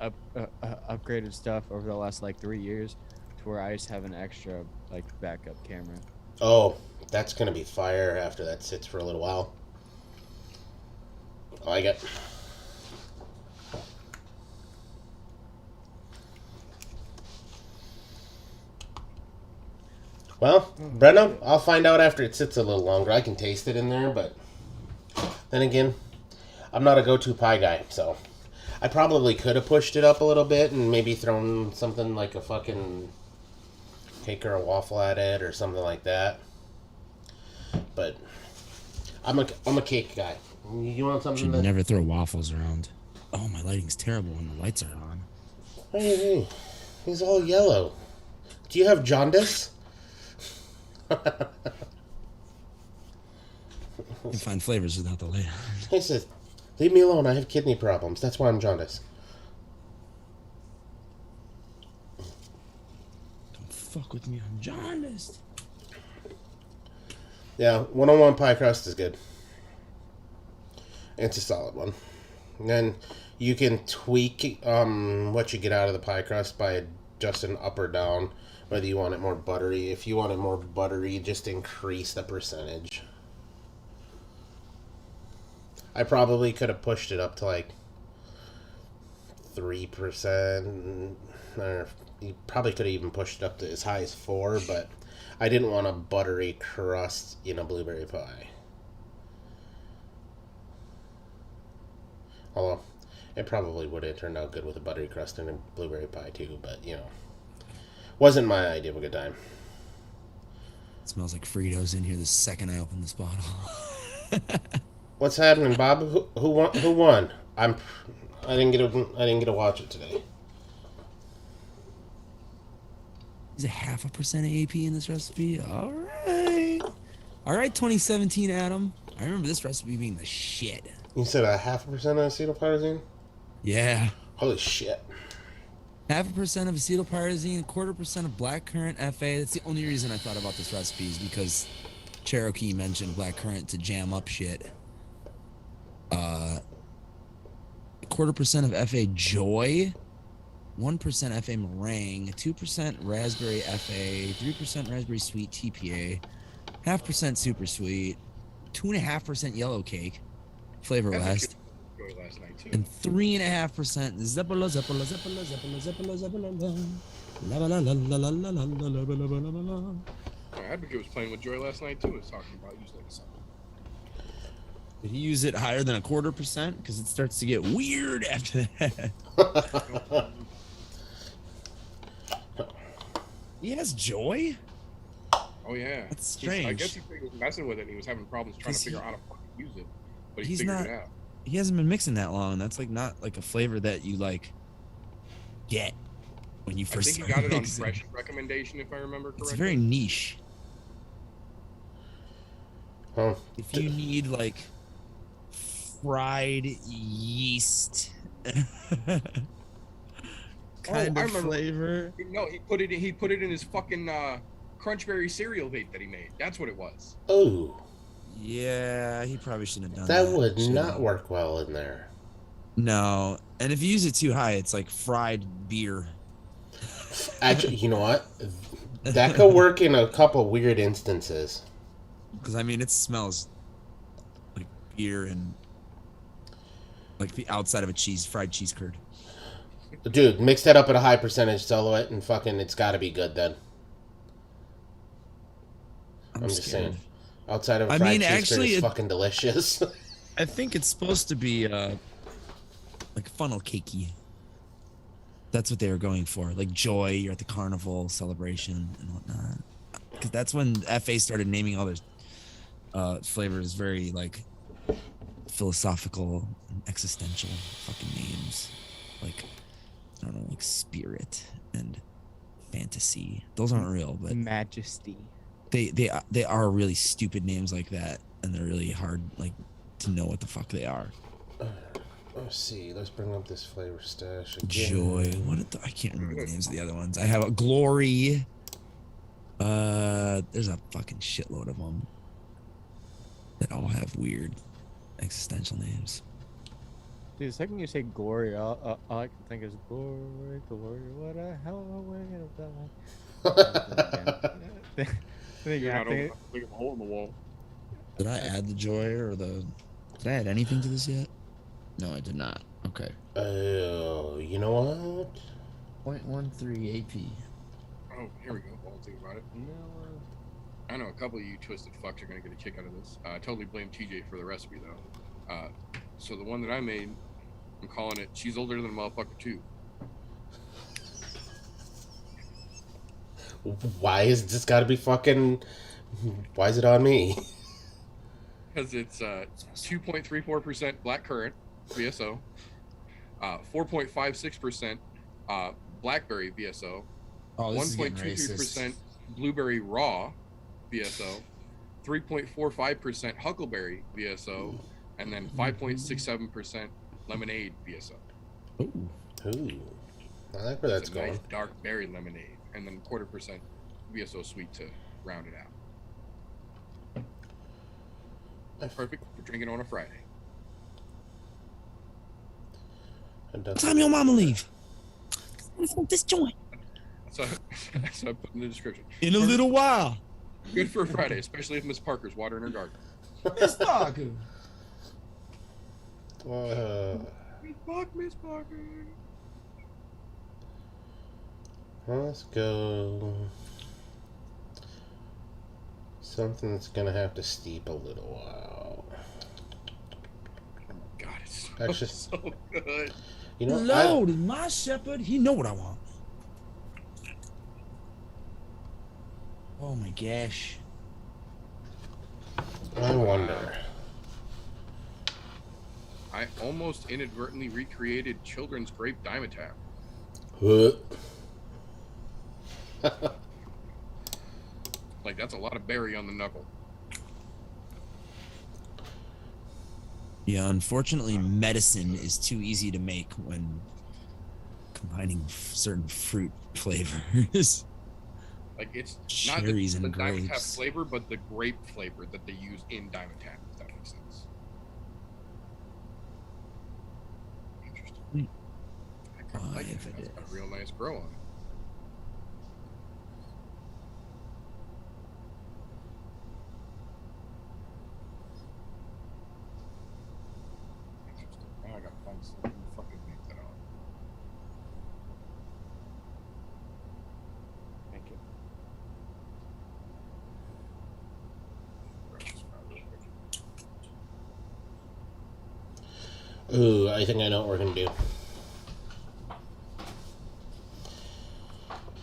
upgraded stuff over the last like 3 years to where I just have an extra like backup camera. Oh, that's gonna be fire after that sits for a little while. I like it. Well, Brenna, I'll find out after it sits a little longer. I can taste it in there, but then again, I'm not a go-to pie guy, so I probably could have pushed it up a little bit and maybe thrown something like a fucking cake or a waffle at it or something like that. But I'm a cake guy. You want something? Should that... never throw waffles around. Oh, my lighting's terrible when the lights are on. Hey, he's all yellow. Do you have jaundice? You can find flavors without the light. He says, leave me alone. I have kidney problems. That's why I'm jaundiced. Don't fuck with me. I'm jaundiced. Yeah, 101 pie crust is good. It's a solid one. And then you can tweak what you get out of the pie crust by adjusting up or down, whether you want it more buttery. If you want it more buttery, just increase the percentage. I probably could have pushed it up to like 3%, or you probably could have even pushed it up to as high as 4%, but I didn't want a buttery crust in a blueberry pie. Although, it probably would have turned out good with a buttery crust and a blueberry pie too, but, you know, wasn't my idea of a good time. It smells like Fritos in here the second I open this bottle. What's happening, Bob? Who won? Who won? I didn't get to watch it today. Is it 0.5% AP in this recipe? All right, 2017 Adam. I remember this recipe being the shit. You said 0.5% of acetylpyrazine? Yeah. Holy shit. 0.5% of acetylpyrazine, 0.25% of blackcurrant FA. That's the only reason I thought about this recipe is because Cherokee mentioned blackcurrant to jam up shit. 0.25% of FA Joy, 1% FA Meringue, 2% Raspberry FA, 3% Raspberry Sweet TPA, 0.5% Super Sweet, 2.5% Yellow Cake, Flavor West, Last night too. and 3.5% Zeppola Zeppola Zeppola Zeppola Zeppola Zeppola la la la la la la la la la la la la la. Advocate was playing with Joy last night too. Was talking about using like something. Did he use it higher than 0.25%? Because it starts to get weird after that. He has Joy? Oh yeah, That's strange. I guess he was messing with it. and He was having problems trying to figure out how to fucking use it, but he He's figured not. it out. He hasn't been mixing that long. That's like not like a flavor that you like get when you I first. think he start got it on mixing. Fresh recommendation, if I remember correctly. It's very niche. Oh, If you need like fried yeast kind I of remember. flavor. No, he put it in his fucking Crunchberry cereal vape that he made. That's what it was. oh, Yeah, he probably shouldn't have done that that. would Should've- not work well in there. No, and if you use it too high, it's like fried beer. Actually, you know what? That could work in a couple weird instances. Because I mean, it smells like beer and like the outside of a fried cheese curd. Dude, mix that up at a high percentage, solo it, and fucking, it's got to be good then. I'm just saying. Outside of I fried mean, cheese actually, curd, it's it- fucking delicious. I think it's supposed to be like funnel cakey. That's what they were going for. Like Joy, you're at the carnival celebration and whatnot. Because that's when FA started naming all their flavors very like philosophical and existential fucking names. Like, I don't know, like spirit and fantasy. Those aren't real, but Majesty. they are really stupid names like that, and they're really hard like to know what the fuck they are. Let's see. Let's bring up this flavor stash again. Joy. I can't remember the names of the other ones. I have a Glory. There's a fucking shitload of them. that all have weird existential names. Dude, the second you say glory, all I can think is glory, glory, what a hell of a way to die. Dude, I don't think, think of a hole in the wall. Did I add the joy or the? Did I add anything to this yet? No, I did not. Okay. Oh, you know what? 0.13 AP. Oh, here we go. While I think about it. I know a couple of you twisted fucks are gonna get a kick out of this. I totally blame TJ for the recipe though. So the one that I made, I'm calling it "She's Older Than a Motherfucker Too." Why is this got to be fucking? Why is it on me? Because it's 2.34% black currant VSO, 4.56% blackberry VSO, Oh, this is getting 1.23% racist. blueberry raw VSO, 3.45% huckleberry VSO, and then 5.67% lemonade VSO. Ooh. Ooh, I like where that's It's a going. nice dark berry lemonade, and then 0.25% VSO sweet to round it out. Perfect for drinking on a Friday. What time your mama leave? I smoke this joint. So I put in the description. In a little while. Good for a Friday, especially if Miss Parker's watering her garden. Miss Parker. Fuck Miss Parker. Let's go. Something that's gonna have to steep a little while. Oh my god, it's Actually, so good. you know, Lord is my shepherd. He know what I want. Oh my gosh. I wonder. I almost inadvertently recreated children's grape Dimetapp. Like, that's a lot of berry on the knuckle. Yeah, unfortunately, medicine is too easy to make when combining certain fruit flavors. Like, it's not the Cherries and Dimetapp grapes. flavor, but the grape flavor that they use in Dimetapp, if that makes sense. Interesting. I kind of like it. It's got a real nice grow on it. Interesting. Now I gotta find something to fucking make that on. Thank you. Ooh, I think I know what we're gonna do.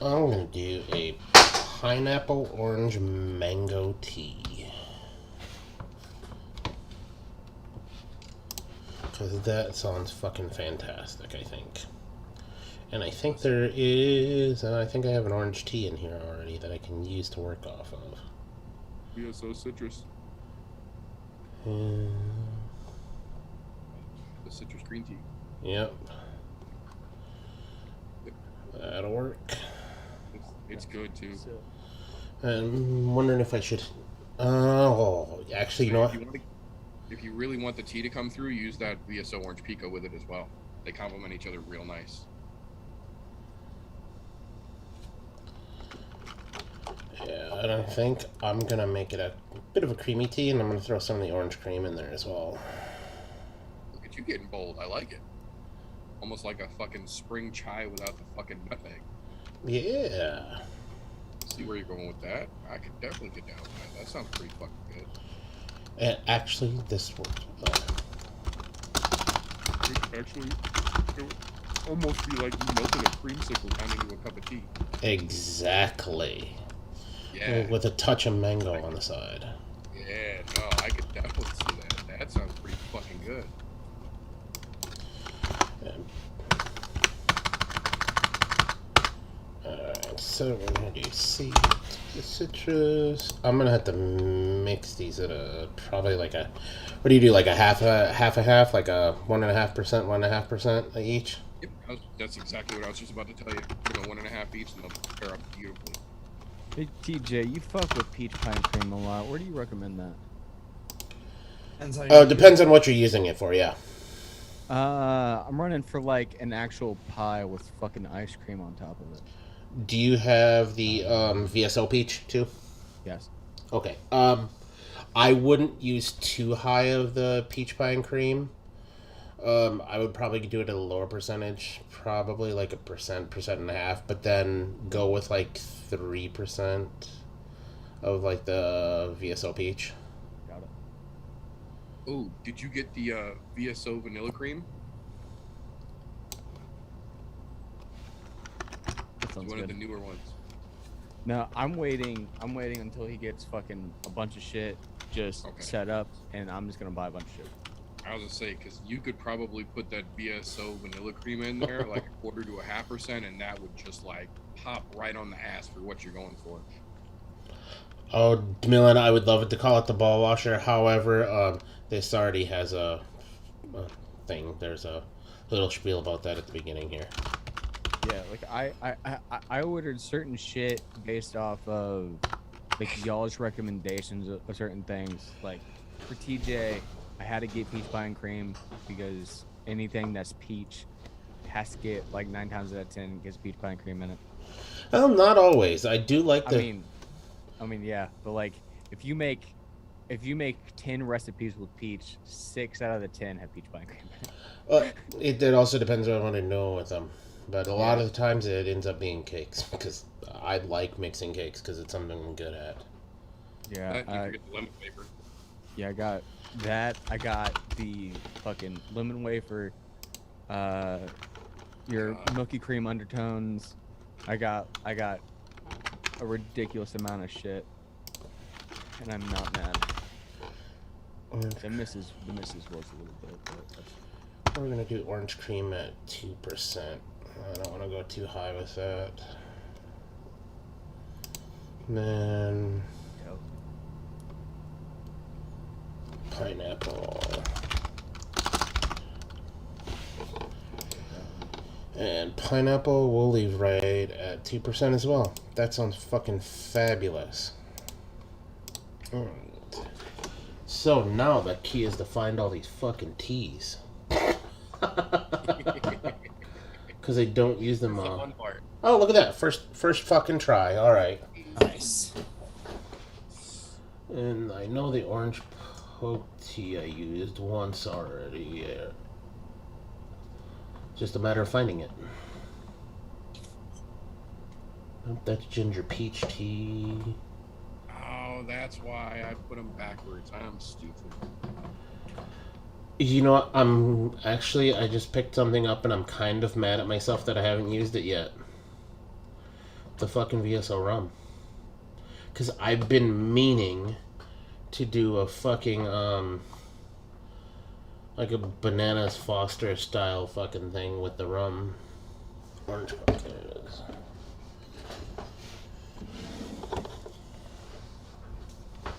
I'm gonna do a pineapple orange mango tea. Because that sounds fucking fantastic, I think. And I think there is, and I think I have an orange tea in here already that I can use to work off of. VSO citrus. The The citrus green tea. Yep. That'll work. It's good too. I'm wondering if I should. Oh, actually, you know what? If you really want the tea to come through, use that VSO orange pico with it as well. They complement each other real nice. Yeah, and I think I'm gonna make it a bit of a creamy tea, and I'm gonna throw some of the orange cream in there as well. Look at you getting bold. I like it. Almost like a fucking spring chai without the fucking nutmeg. Yeah. See where you're going with that? I could definitely get down with that. That sounds pretty fucking good. And actually, this worked. Actually, it would almost be like melting a creamsicle down into a cup of tea. Exactly. Yeah. With a touch of mango on the side. Yeah, no, I could definitely see that. That sounds pretty fucking good. Alright, so we're gonna do seed, the citrus. I'm gonna have to mix these at a probably like a. What do you do? Like a half, like a 1.5%, 1.5% each. Yep, that's exactly what I was just about to tell you. We're going 1.5 each, and they'll pair up beautifully. Hey TJ, you fuck with peach pine cream a lot. Where do you recommend that? Oh, it depends on what you're using it for, yeah. I'm running for like an actual pie with fucking ice cream on top of it. Do you have the VSO peach too? Yes. Okay. I wouldn't use too high of the peach pie and cream. I would probably do it at a lower percentage, probably like a percent and a half, but then go with like 3% of like the VSO peach. Got it. Oh, did you get the VSO vanilla cream? That sounds One of good. the newer ones. No, I'm waiting until he gets fucking a bunch of shit just Okay. set up, and I'm just gonna buy a bunch of shit. I was gonna say, because you could probably put that VSO vanilla cream in there, like 1/4 to 0.5%, and that would just like pop right on the ass for what you're going for. Oh, Dylan, I would love it to call it the ball washer. However, this already has a thing. There's a little spiel about that at the beginning here. Yeah, like I ordered certain shit based off of like y'all's recommendations of certain things. Like for TJ, I had to get peach pie and cream because anything that's peach has to get like 9 times out of 10 gets peach pie and cream in it. Well, not always. I do like the. I mean, yeah, but like if you make 10 recipes with peach, 6 out of the 10 have peach pie and cream in it. It also depends on what I know with them. But a lot Yeah. of the times it ends up being cakes because I like mixing cakes because it's something I'm good at. Yeah, That, you forget the lemon flavor. yeah, I got that. I got the fucking lemon wafer, your milky cream undertones. I got a ridiculous amount of shit, and I'm not mad. The missus was a little bit, but that's... We're gonna do orange cream at 2%. I don't want to go too high with that. And then pineapple. And pineapple we'll leave right at 2% as well. That sounds fucking fabulous. Alright. So now the key is to find all these fucking teas. Because I don't use them That's the all. fun part. Oh, look at that. First fucking try. Alright. Nice. And I know the orange poke tea I used once already. Yeah. Just a matter of finding it. Nope, that's ginger peach tea. Oh, that's why I put them backwards. I'm stupid. You know what? I just picked something up and I'm kind of mad at myself that I haven't used it yet. The fucking VSO rum. Because I've been meaning to do a fucking, like a Bananas Foster style fucking thing with the rum. Orange rum, there it is. I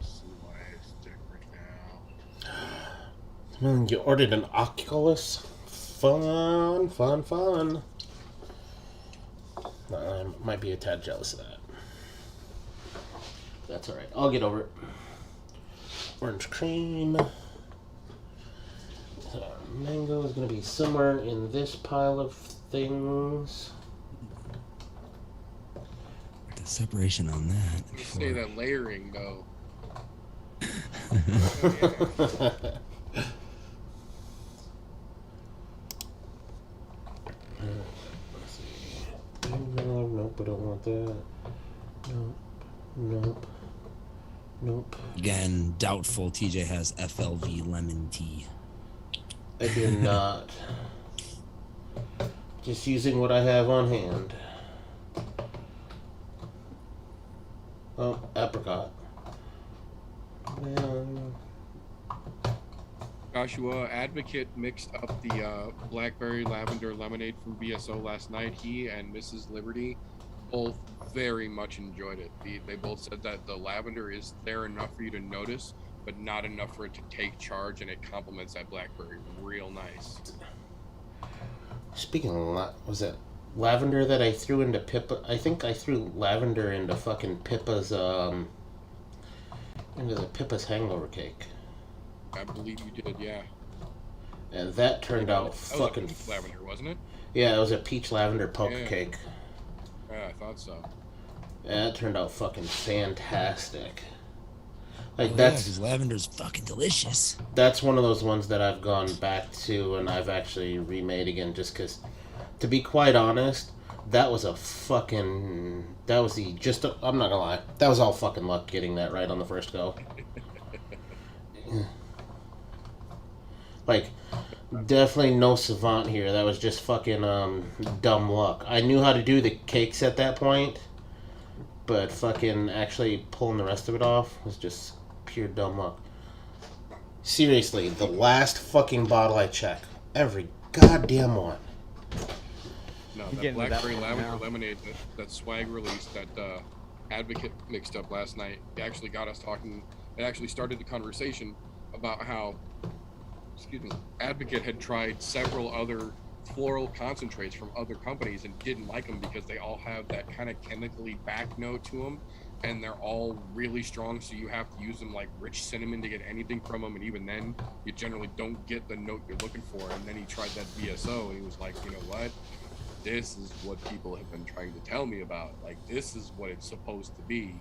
see why it's different now. You ordered an Oculus? Fun. I might be a tad jealous of that. That's alright. I'll get over it. Orange cream. Mango is going to be somewhere in this pile of things. The separation on that. You say that layering though. Let's see. Nope, I don't want that. Nope. Again, doubtful TJ has FLV lemon tea. I do not. Just using what I have on hand. Oh, apricot. Man. Joshua Advocate mixed up the blackberry lavender lemonade from VSO last night. He and Mrs. Liberty both very much enjoyed it. They both said that the lavender is there enough for you to notice, but not enough for it to take charge, and it complements that blackberry real nice. Speaking of was it lavender that I threw into Pippa? I think I threw lavender into fucking Pippa's into the Pippa's hangover cake. I believe you did, yeah. And that turned out That was fucking... peach lavender, wasn't it? Yeah, it was a peach lavender poke Yeah. cake. Yeah, I thought so. Yeah, that turned out fucking fantastic. Like, Oh, that's... because lavender's fucking delicious. That's one of those ones that I've gone back to and I've actually remade again just because, to be quite honest, that was a fucking... That was the... I'm not gonna lie. That was all fucking luck getting that right on the first go. Like, definitely no savant here. That was just fucking dumb luck. I knew how to do the cakes at that point, but fucking actually pulling the rest of it off was just pure dumb luck. Seriously, the last fucking bottle I checked, every goddamn one. No, We're that getting to that blackberry point lavender now. lemonade, that swag release that Advocate mixed up last night, it actually got us talking. It actually started the conversation about how, Advocate had tried several other floral concentrates from other companies and didn't like them because they all have that kind of chemically back note to them, and they're all really strong, so you have to use them like rich cinnamon to get anything from them, and even then you generally don't get the note you're looking for. And then he tried that VSO and he was like, you know what, this is what people have been trying to tell me about. Like, this is what it's supposed to be.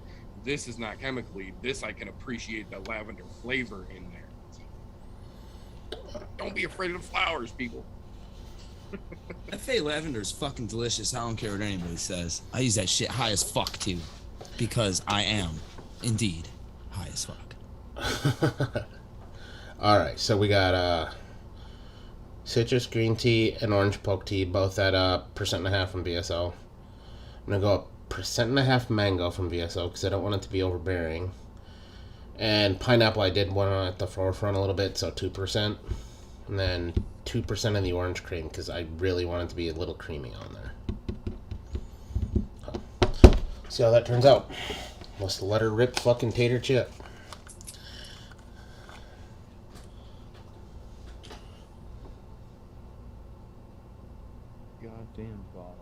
This is not chemically. This, I can appreciate the lavender flavor in there. Don't be afraid of the flowers, people. FA lavender is fucking delicious. I don't care what anybody says. I use that shit high as fuck too, because I am indeed high as fuck. All right, so we got citrus green tea and orange poke tea, both at 1.5% from VSO. I'm gonna go up 1.5% mango from VSO because I don't want it to be overbearing. And pineapple, I did one at the forefront a little bit, so 2%. And then 2% of the orange cream because I really want it to be a little creamy on there. See how that turns out. Let's let her rip fucking tater chip. Goddamn bottles.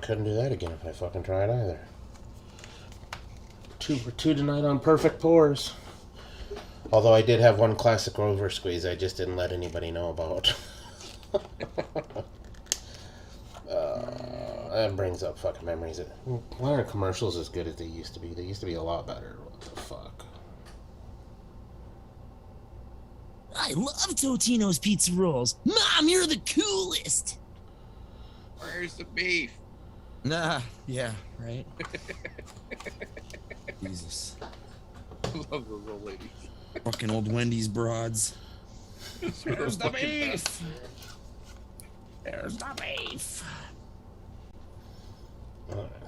Couldn't do that again if I fucking tried either. 2 for 2 tonight on perfect pours. Although I did have one classic over squeeze I just didn't let anybody know about. That brings up fucking memories. Why aren't commercials as good as they used to be? They used to be a lot better. What the fuck? I love Totino's pizza rolls. Mom, you're the coolest. Where's the beef? Nah, yeah, right. Jesus, I love those old ladies. fucking old Wendy's broads. Where's the beef? There's the beef.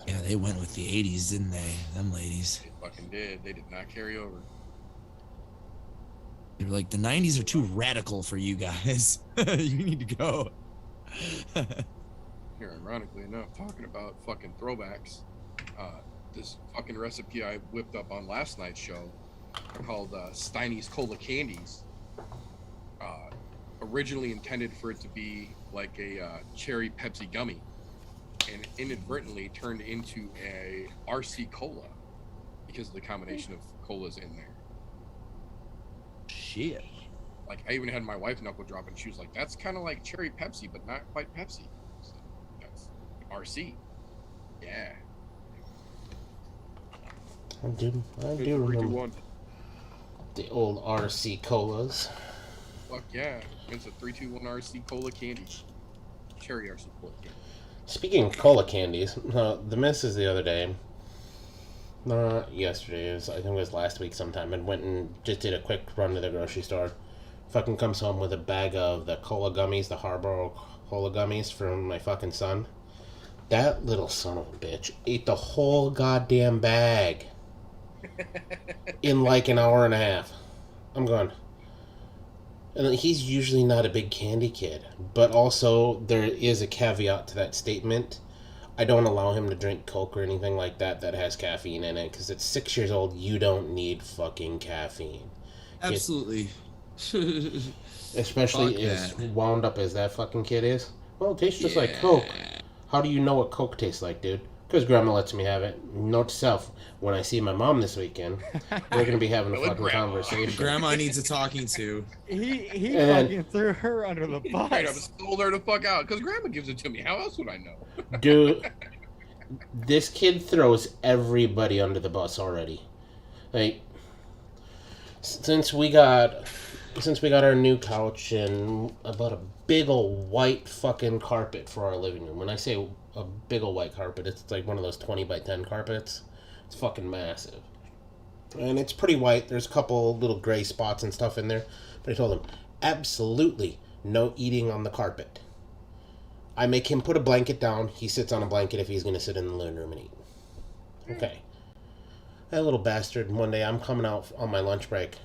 Yeah, they went with the 80s, didn't they? Them ladies. They fucking did. They did not carry over. They were like, the 90s are too radical for you guys. You need to go. Here, ironically enough, talking about fucking throwbacks, this fucking recipe I whipped up on last night's show, called Steiny's Cola Candies, originally intended for it to be like a cherry Pepsi gummy, and inadvertently turned into a RC Cola because of the combination of colas in there. Shit. Like, I even had my wife knuckle drop, and she was like, that's kind of like cherry Pepsi, but not quite Pepsi. So that's RC. Yeah. I do 3, 2, remember 1. the old RC colas. Fuck yeah. It's a 3, 2, 1 RC Cola candy. Cherry RC Cola candy. Speaking of cola candies, the missus the other day, yesterday, I think it was last week sometime, and went and just did a quick run to the grocery store. Fucking comes home with a bag of the cola gummies, the Harbor cola gummies from my fucking son. That little son of a bitch ate the whole goddamn bag in like an hour and a half. I'm going. And he's usually not a big candy kid, but also there is a caveat to that statement. I don't allow him to drink Coke or anything like that that has caffeine in it, because at 6 years old, you don't need fucking caffeine. Absolutely. Especially Fuck as that. wound up as that fucking kid is. Well, it tastes just like Coke. How do you know what Coke tastes like, dude? Because Grandma lets me have it. Note to self, when I see my mom this weekend, we're going to be having a Well, fucking Grandma. conversation. Grandma needs a talking to. He And then- fucking threw her under the Straight up bus. sold her the fuck out because Grandma gives it to me. How else would I know? Dude, this kid throws everybody under the bus already. Like, since we got our new couch and about a big old white fucking carpet for our living room. When I say a big old white carpet, it's like one of those 20 by 10 carpets. It's fucking massive. And it's pretty white. There's a couple little gray spots and stuff in there. But I told him, absolutely no eating on the carpet. I make him put a blanket down. He sits on a blanket if he's going to sit in the living room and eat. Okay. That little bastard, one day I'm coming out on my lunch break.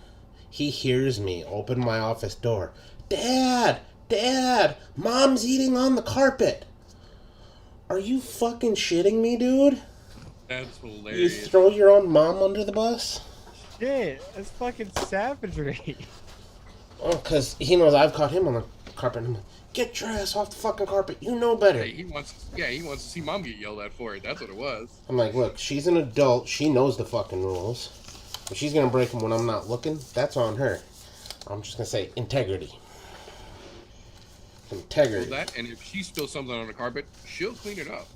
He hears me open my office door. Dad! Dad! Mom's eating on the carpet! Are you fucking shitting me, dude? That's You hilarious. throw your own mom under the bus? Shit, that's fucking savagery. Oh, because he knows I've caught him on the carpet. I'm like, get your ass off the fucking carpet. You know better. Hey, he wants to see Mom get yelled at for it. That's what it was. I'm like, look, she's an adult. She knows the fucking rules. If she's going to break them when I'm not looking, that's on her. I'm just going to say integrity. Well, Integrity. that, and if she spills something on the carpet, she'll clean it up.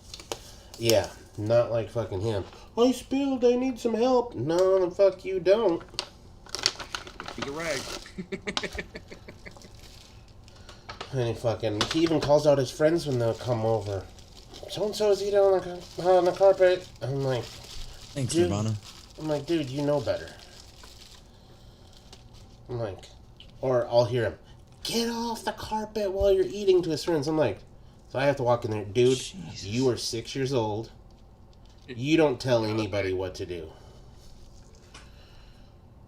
Yeah, not like fucking him. I spilled, I need some help. No, the fuck you don't. With the rag. And he even calls out his friends when they'll come over. So-and-so's eating on the carpet. I'm like, Thanks, Dude. Nirvana. I'm like, dude, you know better. I'm like, or I'll hear him, get off the carpet while you're eating to his friends. I'm like, so I have to walk in there, dude, Jesus. you are 6 years old. You don't tell anybody what to do.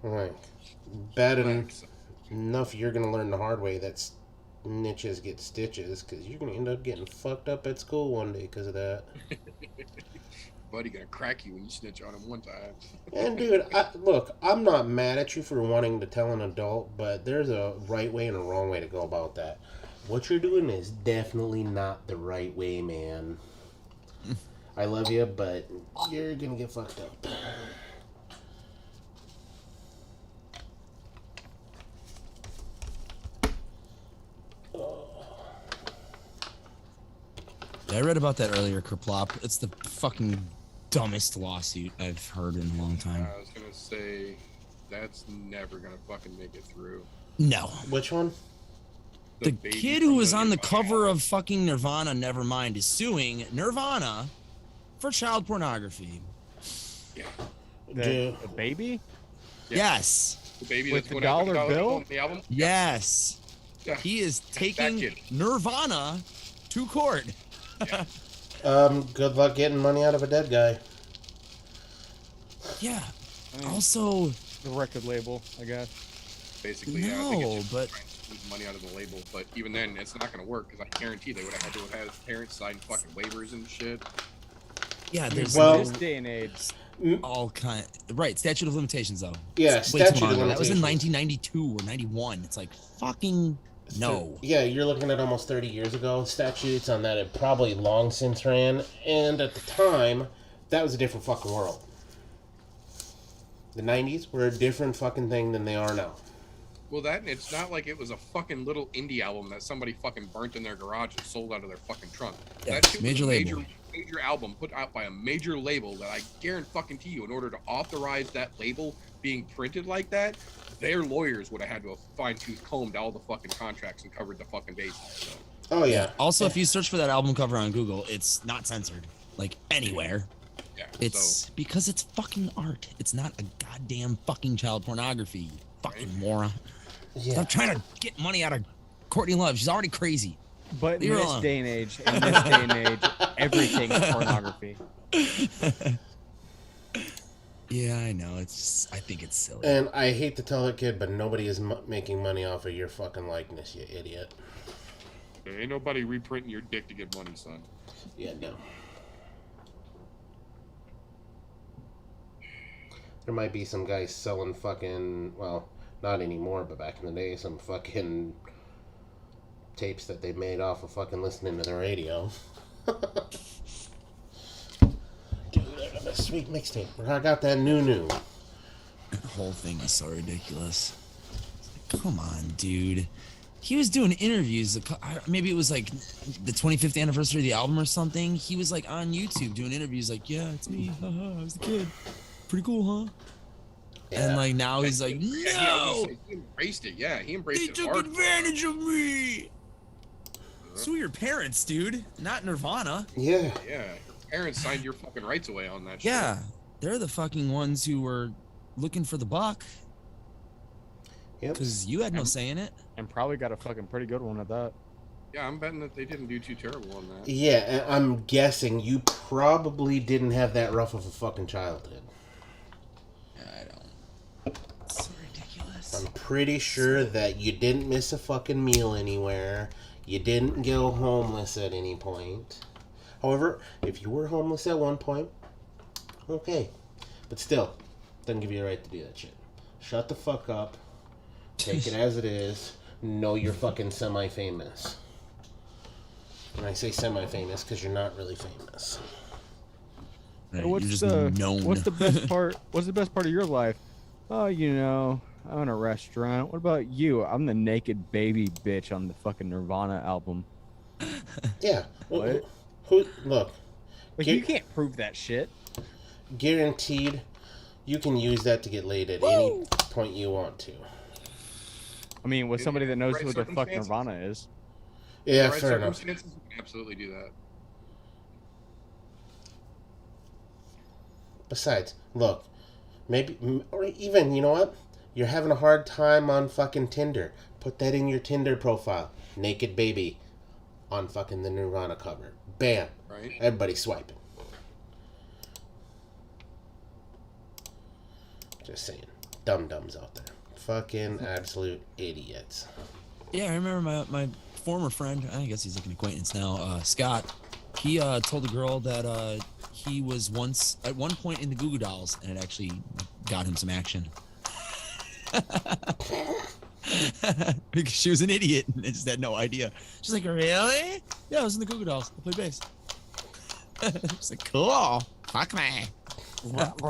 I'm like, bad enough you're going to learn the hard way that snitches get stitches, because you're going to end up getting fucked up at school one day because of that. Buddy gonna crack you when you snitch on him one time. And dude, look, I'm not mad at you for wanting to tell an adult, but there's a right way and a wrong way to go about that. What you're doing is definitely not the right way, man. I love you, but you're gonna get fucked up. Yeah, I read about that earlier, Kerplop. It's the fucking dumbest lawsuit I've heard in a long time. I was gonna say that's never gonna fucking make it through. No. Which one? The baby kid from who was on the fucking cover album. of fucking Nirvana Nevermind is suing Nirvana for child pornography. The baby? Yeah. Yes. The baby With that's the going after dollar bill? on the album. Yes. Yeah. He is taking kid. Nirvana to court. Good luck getting money out of a dead guy. Yeah. Also, The record label, I guess. Basically, yeah, I think No, it's just but- trying to squeeze money out of the label. But even then, it's not gonna work because I guarantee they would have had to have had his parents sign fucking waivers and shit. yeah, there's Well- In this day and age, all kind. Right, statute of limitations though. Yeah, Way too statute of long ago. limitations. That was in 1992 or 91. It's like fucking no. Yeah, you're looking at almost 30 years ago. Statutes on that had probably long since ran, and at the time, that was a different fucking world. The 90s were a different fucking thing than they are now. Well, that and it's not like it was a fucking little indie album that somebody fucking burnt in their garage and sold out of their fucking trunk. Yeah, That shit major was a label. major album put out by a major label that I guarantee you, in order to authorize that label being printed like that, their lawyers would have had to have fine-tooth combed all the fucking contracts and covered the fucking bases. So. Oh, yeah. Also, if you search for that album cover on Google, it's not censored, like anywhere. Yeah, It's because it's fucking art. It's not a goddamn fucking child pornography. You fucking moron. Yeah. Stop trying to get money out of Courtney Love. She's already crazy. but Leave in her this alone. day and age, everything is pornography. Yeah, I know. It's just, I think it's silly. And I hate to tell it, kid, but nobody is making money off of your fucking likeness, you idiot. There ain't nobody reprinting your dick to get money, son. Yeah, no. There might be some guys selling fucking, well, not anymore, but back in the day, some fucking tapes that they made off of fucking listening to the radio. A sweet mixtape. I got that new. The whole thing is so ridiculous. Come on, dude. He was doing interviews. Maybe it was like the 25th anniversary of the album or something. He was like on YouTube doing interviews like, yeah, it's me. Haha, I was the kid. Pretty cool, huh? Yeah. And like now he's like, no! He embraced it. Yeah, he embraced They it. took hard. advantage of me! So your parents, dude. Not Nirvana. Yeah. Yeah, your parents signed your fucking rights away on that shit. Yeah. They're the fucking ones who were looking for the buck. Yep. Because you had no say in it. And probably got a fucking pretty good one at that. Yeah, I'm betting that they didn't do too terrible on that. Yeah, and I'm guessing you probably didn't have that rough of a fucking childhood. I don't. It's so ridiculous. I'm pretty sure that you didn't miss a fucking meal anywhere. You didn't go homeless at any point. However, if you were homeless at one point, okay. But still, doesn't give you a right to do that shit. Shut the fuck up. Take it as it is. Know you're fucking semi-famous. And I say semi-famous because you're not really famous. Right, What's you're just the known. What's the best part? What's the best part of your life? Oh, you know, I own a restaurant. What about you? I'm the naked baby bitch on the fucking Nirvana album. Yeah. What? Look, Like you can't prove that shit. guaranteed you can use that to get laid at any point you want to. I mean, with In somebody that knows right who the fuck circumstances? Nirvana is. Yeah, In the right fair enough. circumstances, you can absolutely do that. Besides, look, maybe, or even, you know what? You're having a hard time on fucking Tinder. Put that in your Tinder profile. Naked baby on fucking the Nirvana cover. Bam. Right? Everybody swiping. Just saying. Dum-dums out there. Fucking absolute idiots. Yeah, I remember my former friend, I guess he's like an acquaintance now, Scott. He told a girl that he was once, at one point in the Goo Goo Dolls, and it actually got him some action. Because she was an idiot and just had no idea. She's like, really? Yeah, I was in the Goo Goo Dolls. I played bass. She's like, cool. Fuck me. Yep.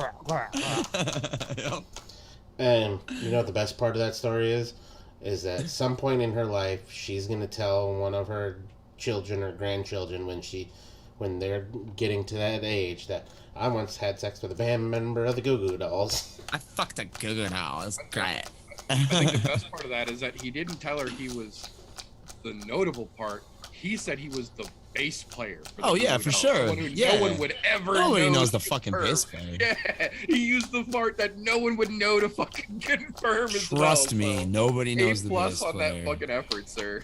And you know what the best part of that story is? Is that at some point in her life, she's going to tell one of her children or grandchildren when they're getting to that age that I once had sex with a band member of the Goo Goo Dolls. I fucked a Goo Goo Doll. It's great. I think the best part of that is that he didn't tell her he was the notable part. He said he was the bass player. For the Oh, yeah, Goo Goo for Dolls. sure. Someone who Yeah. no one would ever Nobody know knows to the fucking confirm. bass player. Yeah, he used the part that no one would know to fucking confirm as well. Trust me, so nobody knows the A+ bass on player. that fucking effort, sir.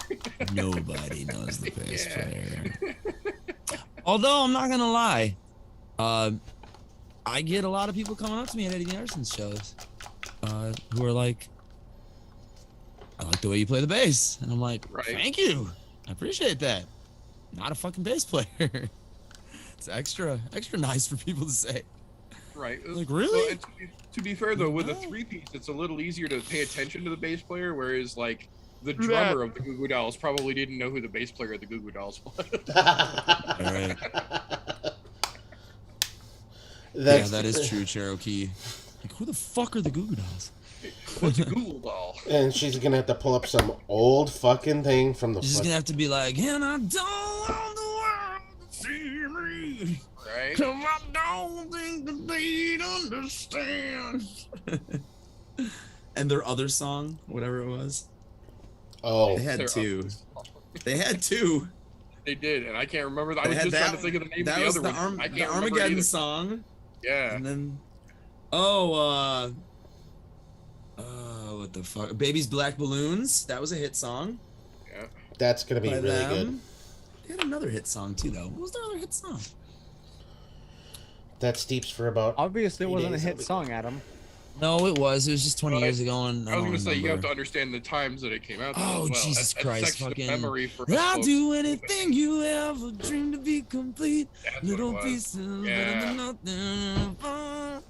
Nobody knows the bass Yeah. player. Although I'm not gonna lie, I get a lot of people coming up to me at Eddie Anderson's shows, who are like, "I like the way you play the bass," and I'm like, Right. "Thank you, I appreciate that." Not a fucking bass player. It's extra nice for people to say. Right. Like, really? Well, and to be fair though, with a No. 3-piece, it's a little easier to pay attention to the bass player, whereas like the True that. drummer of the Goo Goo Dolls probably didn't know who the bass player of the Goo Goo Dolls was. All right. Yeah, that is true, Cherokee. Like, who the fuck are the Goo Goo Dolls? What's a Google doll? And she's gonna have to pull up some old fucking thing from the. You're just gonna have to be like, and I don't want the world to see me, Right? 'cause I don't think that they'd understand. And their other song, whatever it was, Oh, they had They're two. up- They had two. They did, and I can't remember. I They was had just trying to think of the name of that the was other the, one. I can't the remember Armageddon either. song, Yeah. and then what the fuck? Baby's Black Balloons. That was a hit song. that's gonna be by really them. good. They had another hit song too, though. What was their other hit song? That steeps for about. Obviously, it 3 wasn't a days, hit that'll be song, Adam. No, it was. It was just 20 Well, years ago, and I was don't gonna say you have remember. to understand the times that it came out. Oh, as well. Jesus That's Christ, section of fucking- memory for us I'll folks. do anything you ever dream to be complete. That's what Little it was. pieces Yeah. better than nothing.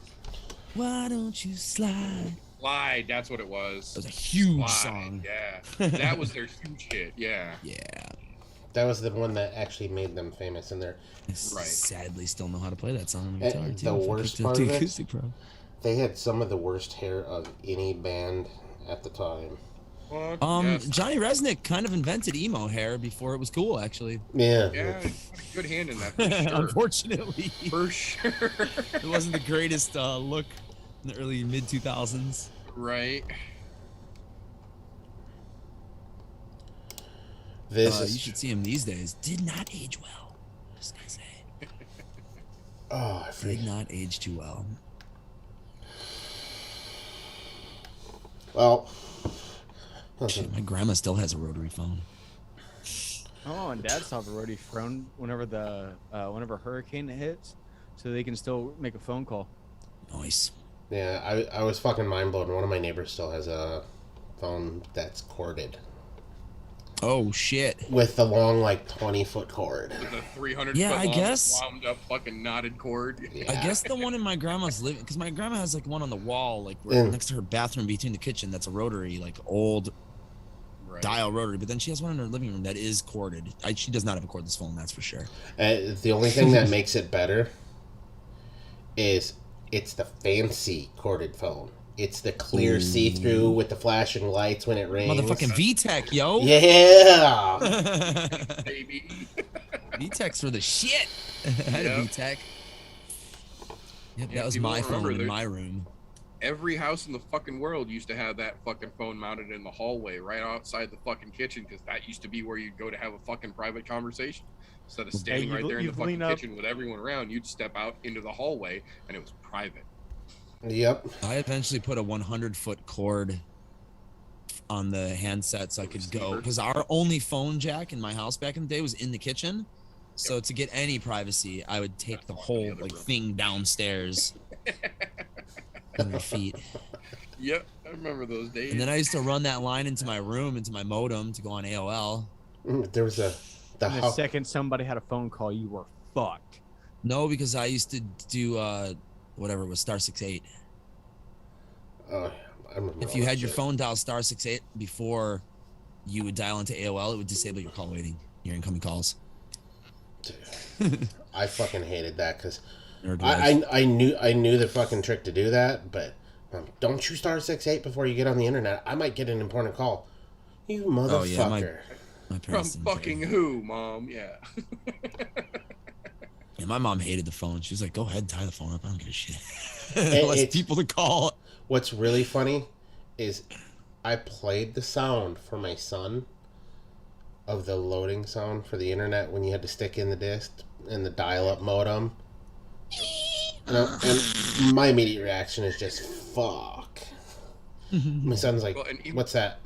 Why don't you slide? Slide, that's what it was. That was a huge Slide, song. Yeah. That was their huge hit. Yeah. Yeah. That was the one that actually made them famous, and they're Right. Sadly, still know how to play that song on the guitar And too. the If I worst picked up part the of it- acoustic pro. they had some of the worst hair of any band at the time. Fuck yes. Johnny Resnick kind of invented emo hair before it was cool, actually. Yeah. Yeah, he's got a good hand in that for sure. Unfortunately, For sure. it wasn't the greatest look in the early mid 2000s. Right. This You is should see him these days. Did not age well. Just gonna say, oh, I did forget. not age too well. Well, Shit, my grandma still has a rotary phone. Oh, and Dad still have a rotary phone whenever whenever hurricane hits, so they can still make a phone call. Nice. yeah, I was fucking mind blown. One of my neighbors still has a phone that's corded Oh shit. with the long, like 20-foot cord. The 300 Yeah, foot I long guess- wound up fucking knotted cord. Yeah. I guess the one in my grandma's living, because my grandma has like one on the wall, like right Yeah. next to her bathroom, between the kitchen. That's a rotary, like old Right. dial rotary. But then she has one in her living room that is corded. She does not have a cordless phone, that's for sure. The only thing that makes it better is it's the fancy corded phone. It's the clear Ooh. see-through with the flashing lights when it rains. Motherfucking VTech, yo. Yeah. Baby. VTechs were the shit. I had a Yeah. VTech. Yep, Yeah, that was people my don't remember phone in there- my room. Every house in the fucking world used to have that fucking phone mounted in the hallway right outside the fucking kitchen because that used to be where you'd go to have a fucking private conversation. Instead of standing you- right there in you the fucking lean up- kitchen with everyone around, you'd step out into the hallway and it was private. Yep. I eventually put a 100-foot cord on the handset so I could go, Receiver. because our only phone jack in my house back in the day was in the kitchen. So to get any privacy, I would take the whole other like room. thing downstairs on my feet. Yep, I remember those days. And then I used to run that line into my room, into my modem to go on AOL. There was the The house. second somebody had a phone call, you were fucked. No, because I used to do whatever it was, star 68. Oh, I remember If all you that had your shit. phone dial star 68 before you would dial into AOL, it would disable your call waiting, your incoming calls. I fucking hated that because Nerd was. I knew the fucking trick to do that, but don't you star 68 before you get on the internet. I might get an important call. You motherfucker. Oh, yeah, my From parents didn't care. fucking who, Mom? Yeah. Yeah, my mom hated the phone. She was like, "Go ahead, tie the phone up. I don't give a shit." Less it's- people to call. What's really funny is I played the sound for my son of the loading sound for the internet when you had to stick in the disc in the dial-up modem. And my immediate reaction is just, fuck. My son's like, Well, and even- what's that?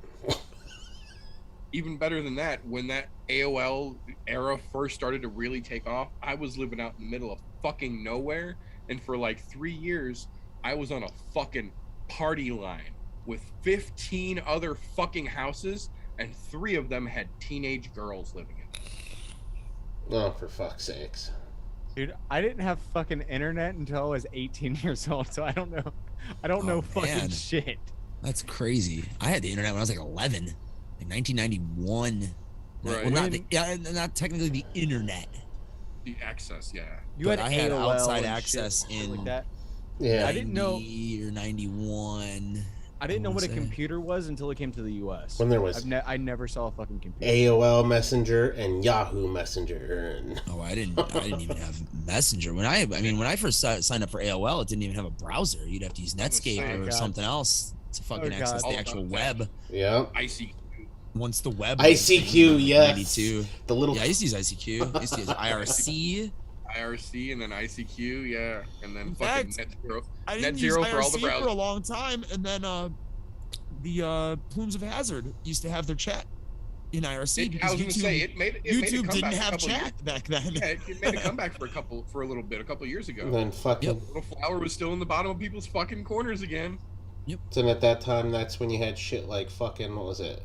Even better than that, when that AOL era first started to really take off, I was living out in the middle of fucking nowhere, and for like 3 years, I was on a fucking party line with 15 other fucking houses, and 3 of them had teenage girls living in them. Oh, for fuck's sakes. Dude, I didn't have fucking internet until I was 18 years old, so I don't know. I don't know fucking man. shit. That's crazy. I had the internet when I was like 11, like 1991. Right. Well, not technically the internet. The access, yeah. You But had I had AOL outside and access shit in like that. Yeah. I didn't know- 90 or 91. I didn't know wanna what a say. computer was until it came to the U.S. When there was I never saw a fucking computer. AOL Messenger and Yahoo Messenger. And Oh, I didn't even have Messenger. When I first signed up for AOL, it didn't even have a browser. You'd have to use Netscape Oh, or God. something else to fucking Oh, access God. the actual web. yeah. ICQ. Once the web ICQ, was yes. 92. The little. Yeah, I used to use ICQ. I used to use IRC. IRC and then ICQ, yeah. And then In fucking fact, Net Zero. I Net didn't use Zero for all the IRC for a browsers. long time, and then the Plumes of Hazard used to have their chat in IRC I because was going to say, it made a YouTube comeback didn't a have couple chat back then. Yeah, it made a comeback for a little bit, a couple years ago. And then fucking. Yep. Little Flower was still in the bottom of people's fucking corners again. And at that time, that's when you had shit like fucking, what was it?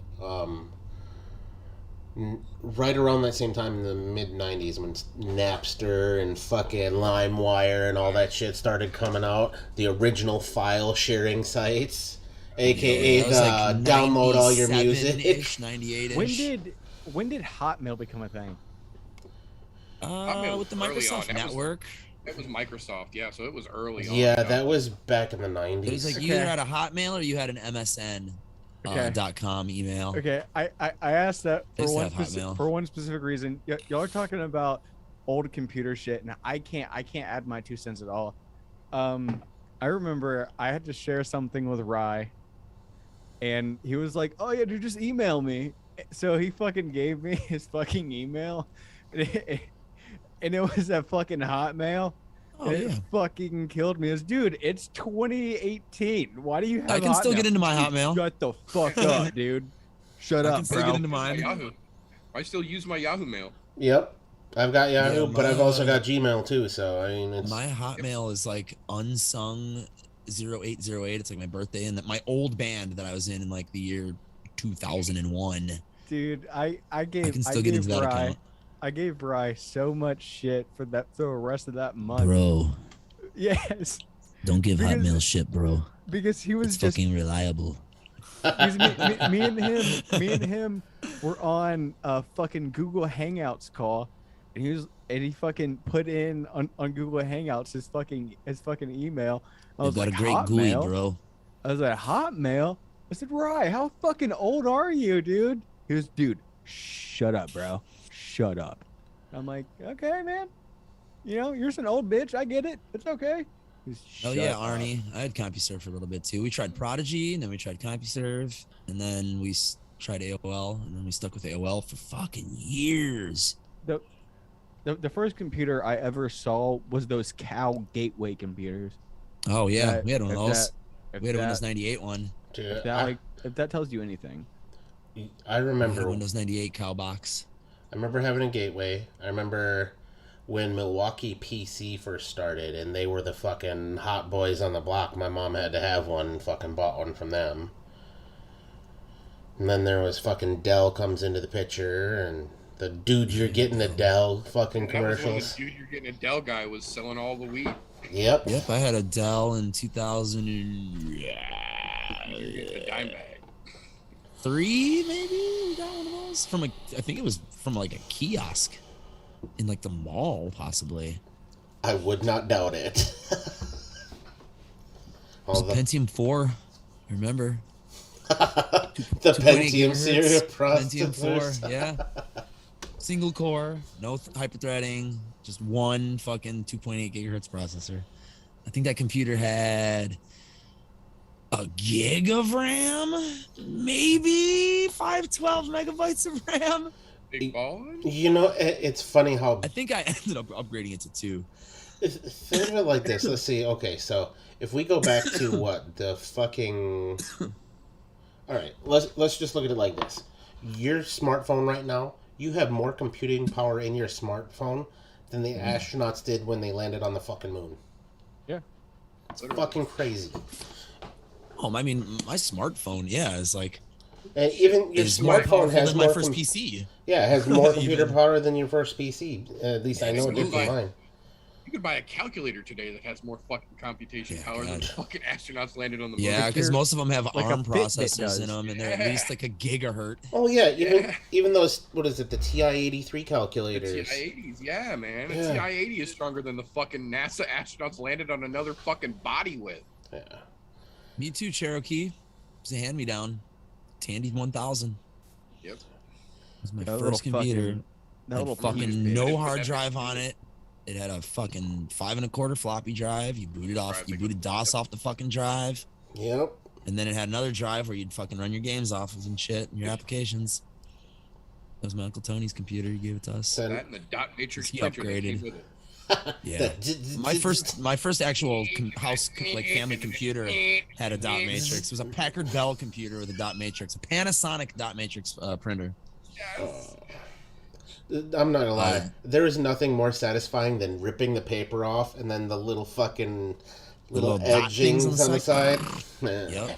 Right around that same time in the mid 90s when Napster and fucking LimeWire and all that shit started coming out. The original file sharing sites. AKA Yeah, that was like the download all your music. 97-ish, 98-ish. When did when did Hotmail become a thing? Hotmail With the was early Microsoft on. That was- network. It was Microsoft, yeah. So it was early on. Yeah, you know? that was back in the 90s. It was like Okay. you either had a Hotmail or you had an MSN Okay. .com email. Okay, I asked that I for used to one have Hotmail. for one specific reason. Y'all are talking about old computer shit, and I can't add my 2 cents at all. I remember I had to share something with Rye, and he was like, "Oh yeah, dude, just email me." So he fucking gave me his fucking email, and it was a fucking Hotmail. Oh, and it yeah. fucking killed me. Dude, it's 2018. Why do you have I can still Hotmail? get into my Hotmail. Shut the fuck up, dude. Shut I up, can still bro. get into My mine. Yahoo. I still use my Yahoo Mail. Yep. I've got Yahoo, Yeah, but I've also my- got Gmail too, so I mean it's My Hotmail is like unsung 0808. It's like my birthday, and that my old band that I was in like the year 2001. Dude, I gave I can still get into that Rye, account. I gave Rye so much shit for the rest of that month. Bro, Yes, don't give Because- Hotmail shit, bro. because he was It's just fucking reliable. because me and him were on a fucking Google Hangouts call, and he fucking put in on Google Hangouts his fucking email. I They've was got like, a great GUI, Hotmail? bro. I was like, Hotmail? I said, Rye, how fucking old are you, dude? He was, dude, shut up, bro. Shut up. I'm like, okay, man. You know, you're just an old bitch. I get it. It's okay. He's, Oh "Shut yeah, up." Arnie. I had CompuServe for a little bit too. We tried Prodigy, and then we tried CompuServe, and then we tried AOL, and then we stuck with AOL for fucking years. The first computer I ever saw was those Cow Gateway computers. Oh yeah, That- we had one of if those. that- We had a if Windows that- 98 one. Dude, If that tells you anything. I We had a remember Windows 98 cow box. I remember having a gateway. I remember when Milwaukee PC first started and they were the fucking hot boys on the block. My mom had to have one and fucking bought one from them. And then there was fucking Dell comes into the picture and the dude you're getting the Dell fucking That was when the commercials. dude you're getting a Dell guy was selling all the weed. Yep. Yep, I had a Dell in 2003, You're getting a dime bag. maybe. We got one of those from I think it was from like a kiosk in like the mall, possibly. I would not doubt it. It was a All the Pentium 4. Remember? the 2.8 Pentium gigahertz, series Pentium processors. 4, yeah. Single core, no hyper-threading, just one fucking 2.8 gigahertz processor. I think that computer had a gig of RAM, maybe 512 megabytes of RAM. Big ballin'? You know, it's funny how I think I ended up upgrading it to 2. think of it like this. Let's see. Okay, so if we go back to what the fucking. All right, let's just look at it like this. Your smartphone right now, you have more computing power in your smartphone than the astronauts did when they landed on the fucking moon. Yeah. It's fucking crazy. Oh, I mean, my smartphone, yeah, is like And even your is more smartphone powerful has than more my first PC. Yeah, it has more computer Even. power than your first PC. At least I know it did for Absolutely. mine. You could buy a calculator today that has more fucking computation Yeah, power than God. fucking astronauts landed on the moon. Yeah, because Computer- most of them have like a ARM Fitbit processors does. in them, and they're at Yeah. least like a gigahertz. Oh yeah, Yeah. even those what is it, the TI-83 The calculators. TI-80s, yeah, man. A Yeah. TI-80 is stronger than the fucking NASA astronauts landed on another fucking body with. Yeah. Me too, Cherokee. It was a hand-me-down. Tandy 1000. Yep. It was my That first little computer. fucking- that Had little fucking piece, no baby. hard drive on it. It had a fucking 5 1/4 floppy drive. You booted off. You Driving. booted DOS off the fucking drive, Yep. and then it had another drive where you'd fucking run your games off of and shit and your applications. That was my Uncle Tony's computer. He gave it to us. Then- That and the dot matrix He printer that upgraded. came with it. Yeah. My first actual house like family computer had a dot matrix. It was a Packard Bell computer with a dot matrix, a Panasonic dot matrix printer. Yes. I'm not gonna lie. Uh, There is nothing more satisfying than ripping the paper off and then the little fucking little little dot things edgings on the side. Yep. Man. Love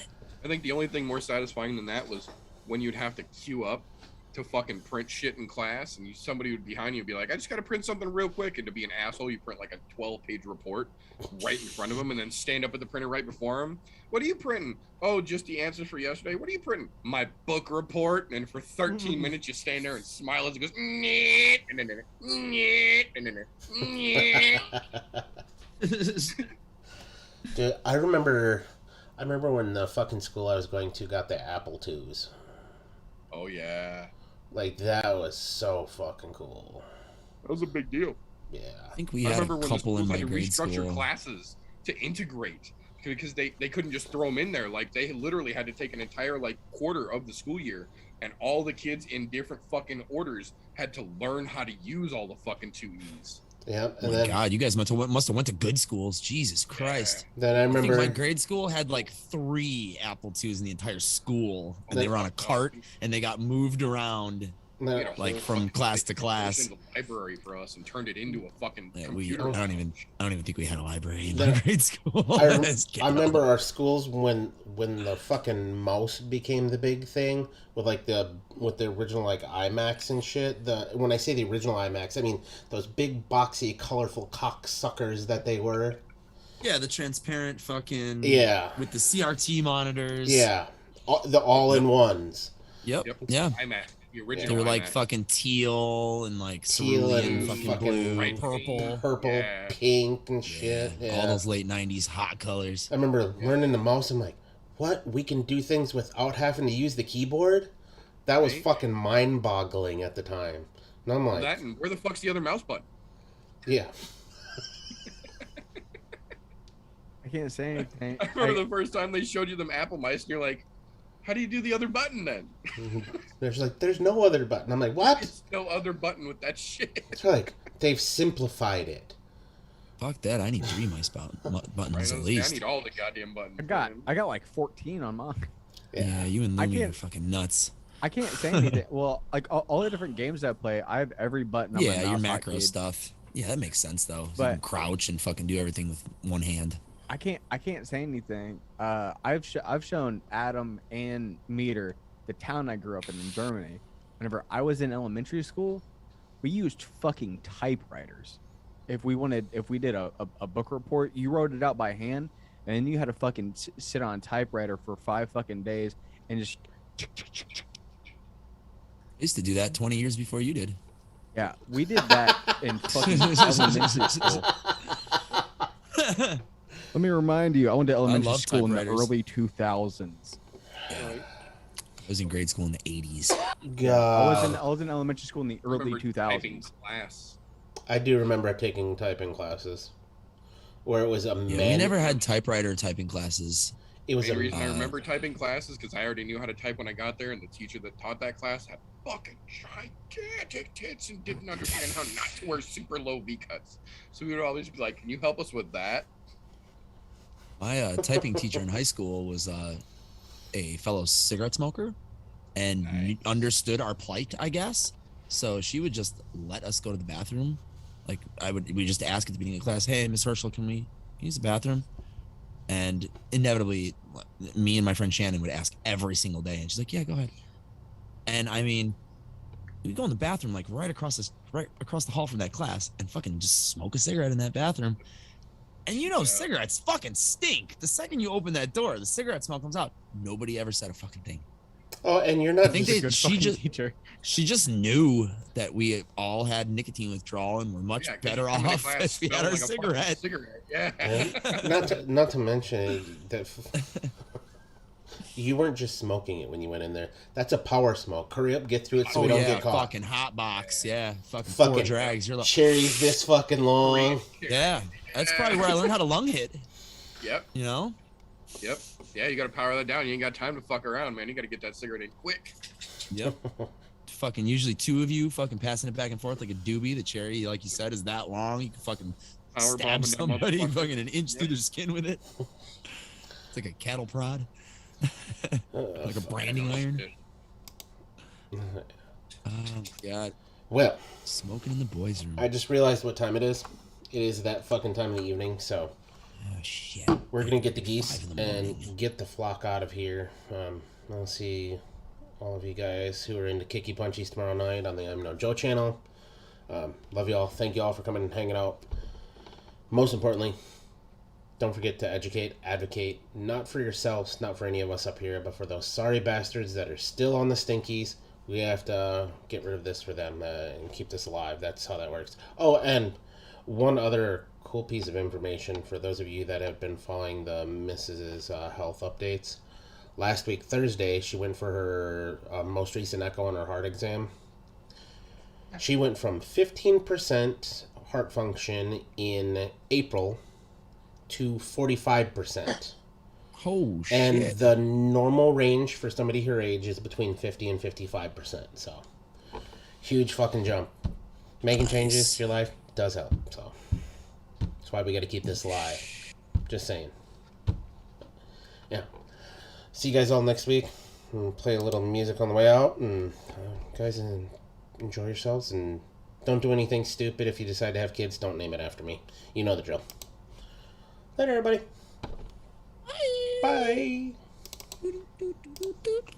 it. I think the only thing more satisfying than that was when you'd have to queue up to fucking print shit in class, and somebody would behind you would be like, I just got to print something real quick. And to be an asshole, you print like a 12-page report right in front of him and then stand up at the printer right before him. What are you printing? Oh, just the answers for yesterday. What are you printing? My book report. And for 13 minutes, you stand there and smile as it goes, "Nyeh," and then, "Nyeh," and then, "Nyeh." Dude, I remember when the fucking school I was going to got the Apple IIs. Oh, yeah. Like, that was so fucking cool. That was a big deal. Yeah. I think we I had remember a when the couple in schools my had to grade restructure school. classes to integrate because they couldn't just throw them in there. Like, they literally had to take an entire, like, quarter of the school year, and all the kids in different fucking orders had to learn how to use all the fucking 2Es. Yeah. Oh my God, you guys must have went to good schools. Jesus Christ. Then I I think remember my grade school had like 3 Apple IIs in the entire school, and they were on a cart, and they got moved around like from class to class. The library for us and turned it into a fucking Yeah, computer. I don't even think we had a library in my grade school. I remember our schools when the fucking mouse became the big thing with the original like iMacs and shit. When I say the original iMacs, I mean those big boxy colorful cocksuckers that they were. Yeah, the transparent fucking with the CRT monitors. Yeah, the all-in-ones. Yep. Yeah. iMac. The original. They were like iMac. fucking teal and like Teal cerulean and fucking fucking blue, purple, Yeah. pink, and shit. Yeah. All those late 90s hot colors. I remember learning the mouse. I'm like, what? We can do things without having to use the keyboard? That was fucking mind-boggling at the time. And I'm like, That and where the fuck's the other mouse button? yeah. I can't say anything. I remember the first time they showed you them Apple mice, and you're like, how do you do the other button then? There's no other button. I'm like, what? There's no other button with that shit. It's like, they've simplified it. Fuck that. I need 3 mice buttons at I least. need all the goddamn buttons. I got like 14 on mine. Yeah, you and I Lumi are can't- fucking nuts. I can't say anything. Well, like all the different games I play, I have every button on my Yeah, your mouse macro hotkeyed. stuff. Yeah, that makes sense though. You But- can crouch and fucking do everything with one hand. I can't say anything. I've shown Adam and Meter, the town I grew up in Germany. Whenever I was in elementary school, we used fucking typewriters. If we did a book report, you wrote it out by hand, and then you had to fucking sit on a typewriter for 5 fucking days and just. I used to do that 20 years before you did. Yeah, we did that in fucking elementary school. Let me remind you, I went to elementary love school in the typewriters. early 2000s. I was in grade school in the 80s. God. I was in elementary school in the early Remember typing 2000s. class. I do remember taking typing classes where it was a Yeah, we never had typewriter typing classes. It was The a reason I remember typing classes because I already knew how to type when I got there, and the teacher that taught that class had fucking gigantic tits and didn't understand how not to wear super low V cuts. So we would always be like, "Can you help us with that?" My typing teacher in high school was a fellow cigarette smoker and Nice. understood our plight, I guess. So she would just let us go to the bathroom. Like we just ask at the beginning of class, "Hey, Miss Herschel, can we use the bathroom?" And inevitably, me and my friend Shannon would ask every single day, and she's like, "Yeah, go ahead." And I mean, we go in the bathroom like right across the hall from that class, and fucking just smoke a cigarette in that bathroom. And you know, cigarettes fucking stink. The second you open that door, the cigarette smell comes out. Nobody ever said a fucking thing. Oh, and you're I not think just, Teacher. she just knew that we all had nicotine withdrawal and were much Yeah, 'cause better you come into off class if we had smelling our like a fucking cigarette. cigarette. Yeah. not to mention that you weren't just smoking it when you went in there. That's a power smoke. Hurry up, get through it so we don't get caught. fucking hot box. Yeah, fucking Fucking 4 drags. You're like, cherries this fucking long. yeah. That's probably where I learned how to lung hit. Yep. You know? Yep. Yeah, you got to power that down. You ain't got time to fuck around, man. You got to get that cigarette in quick. Yep. Fucking usually 2 of you fucking passing it back and forth like a doobie. The cherry, like you said, is that long. You can fucking Power stab bombing that somebody motherfucker. fucking an inch through their skin with it. It's like a cattle prod. Like a branding iron. Oh my god. Well, Smoking in the boys' room. I just realized what time it is. It is that fucking time of the evening, so Oh shit. we're gonna get the geese 5 in the and morning. get the flock out of here. Let's see. all of you guys who are into Kicky Punchies tomorrow night on the I'm No Joe channel. Love y'all. Thank you all for coming and hanging out. Most importantly, don't forget to educate, advocate, not for yourselves, not for any of us up here, but for those sorry bastards that are still on the stinkies. We have to get rid of this for them and keep this alive. That's how that works. Oh, and one other cool piece of information for those of you that have been following the Mrs.'s health updates. Last week, Thursday, she went for her most recent echo on her heart exam. She went from 15% heart function in April to 45%. Oh, shit. And the normal range for somebody her age is between 50 and 55%. So, huge fucking jump. Making changes to your life does help. So, that's why we got to keep this alive. Just saying. Yeah. See you guys all next week. We'll play a little music on the way out. And guys, enjoy yourselves. And don't do anything stupid. If you decide to have kids, don't name it after me. You know the drill. Later, everybody. Bye. Bye.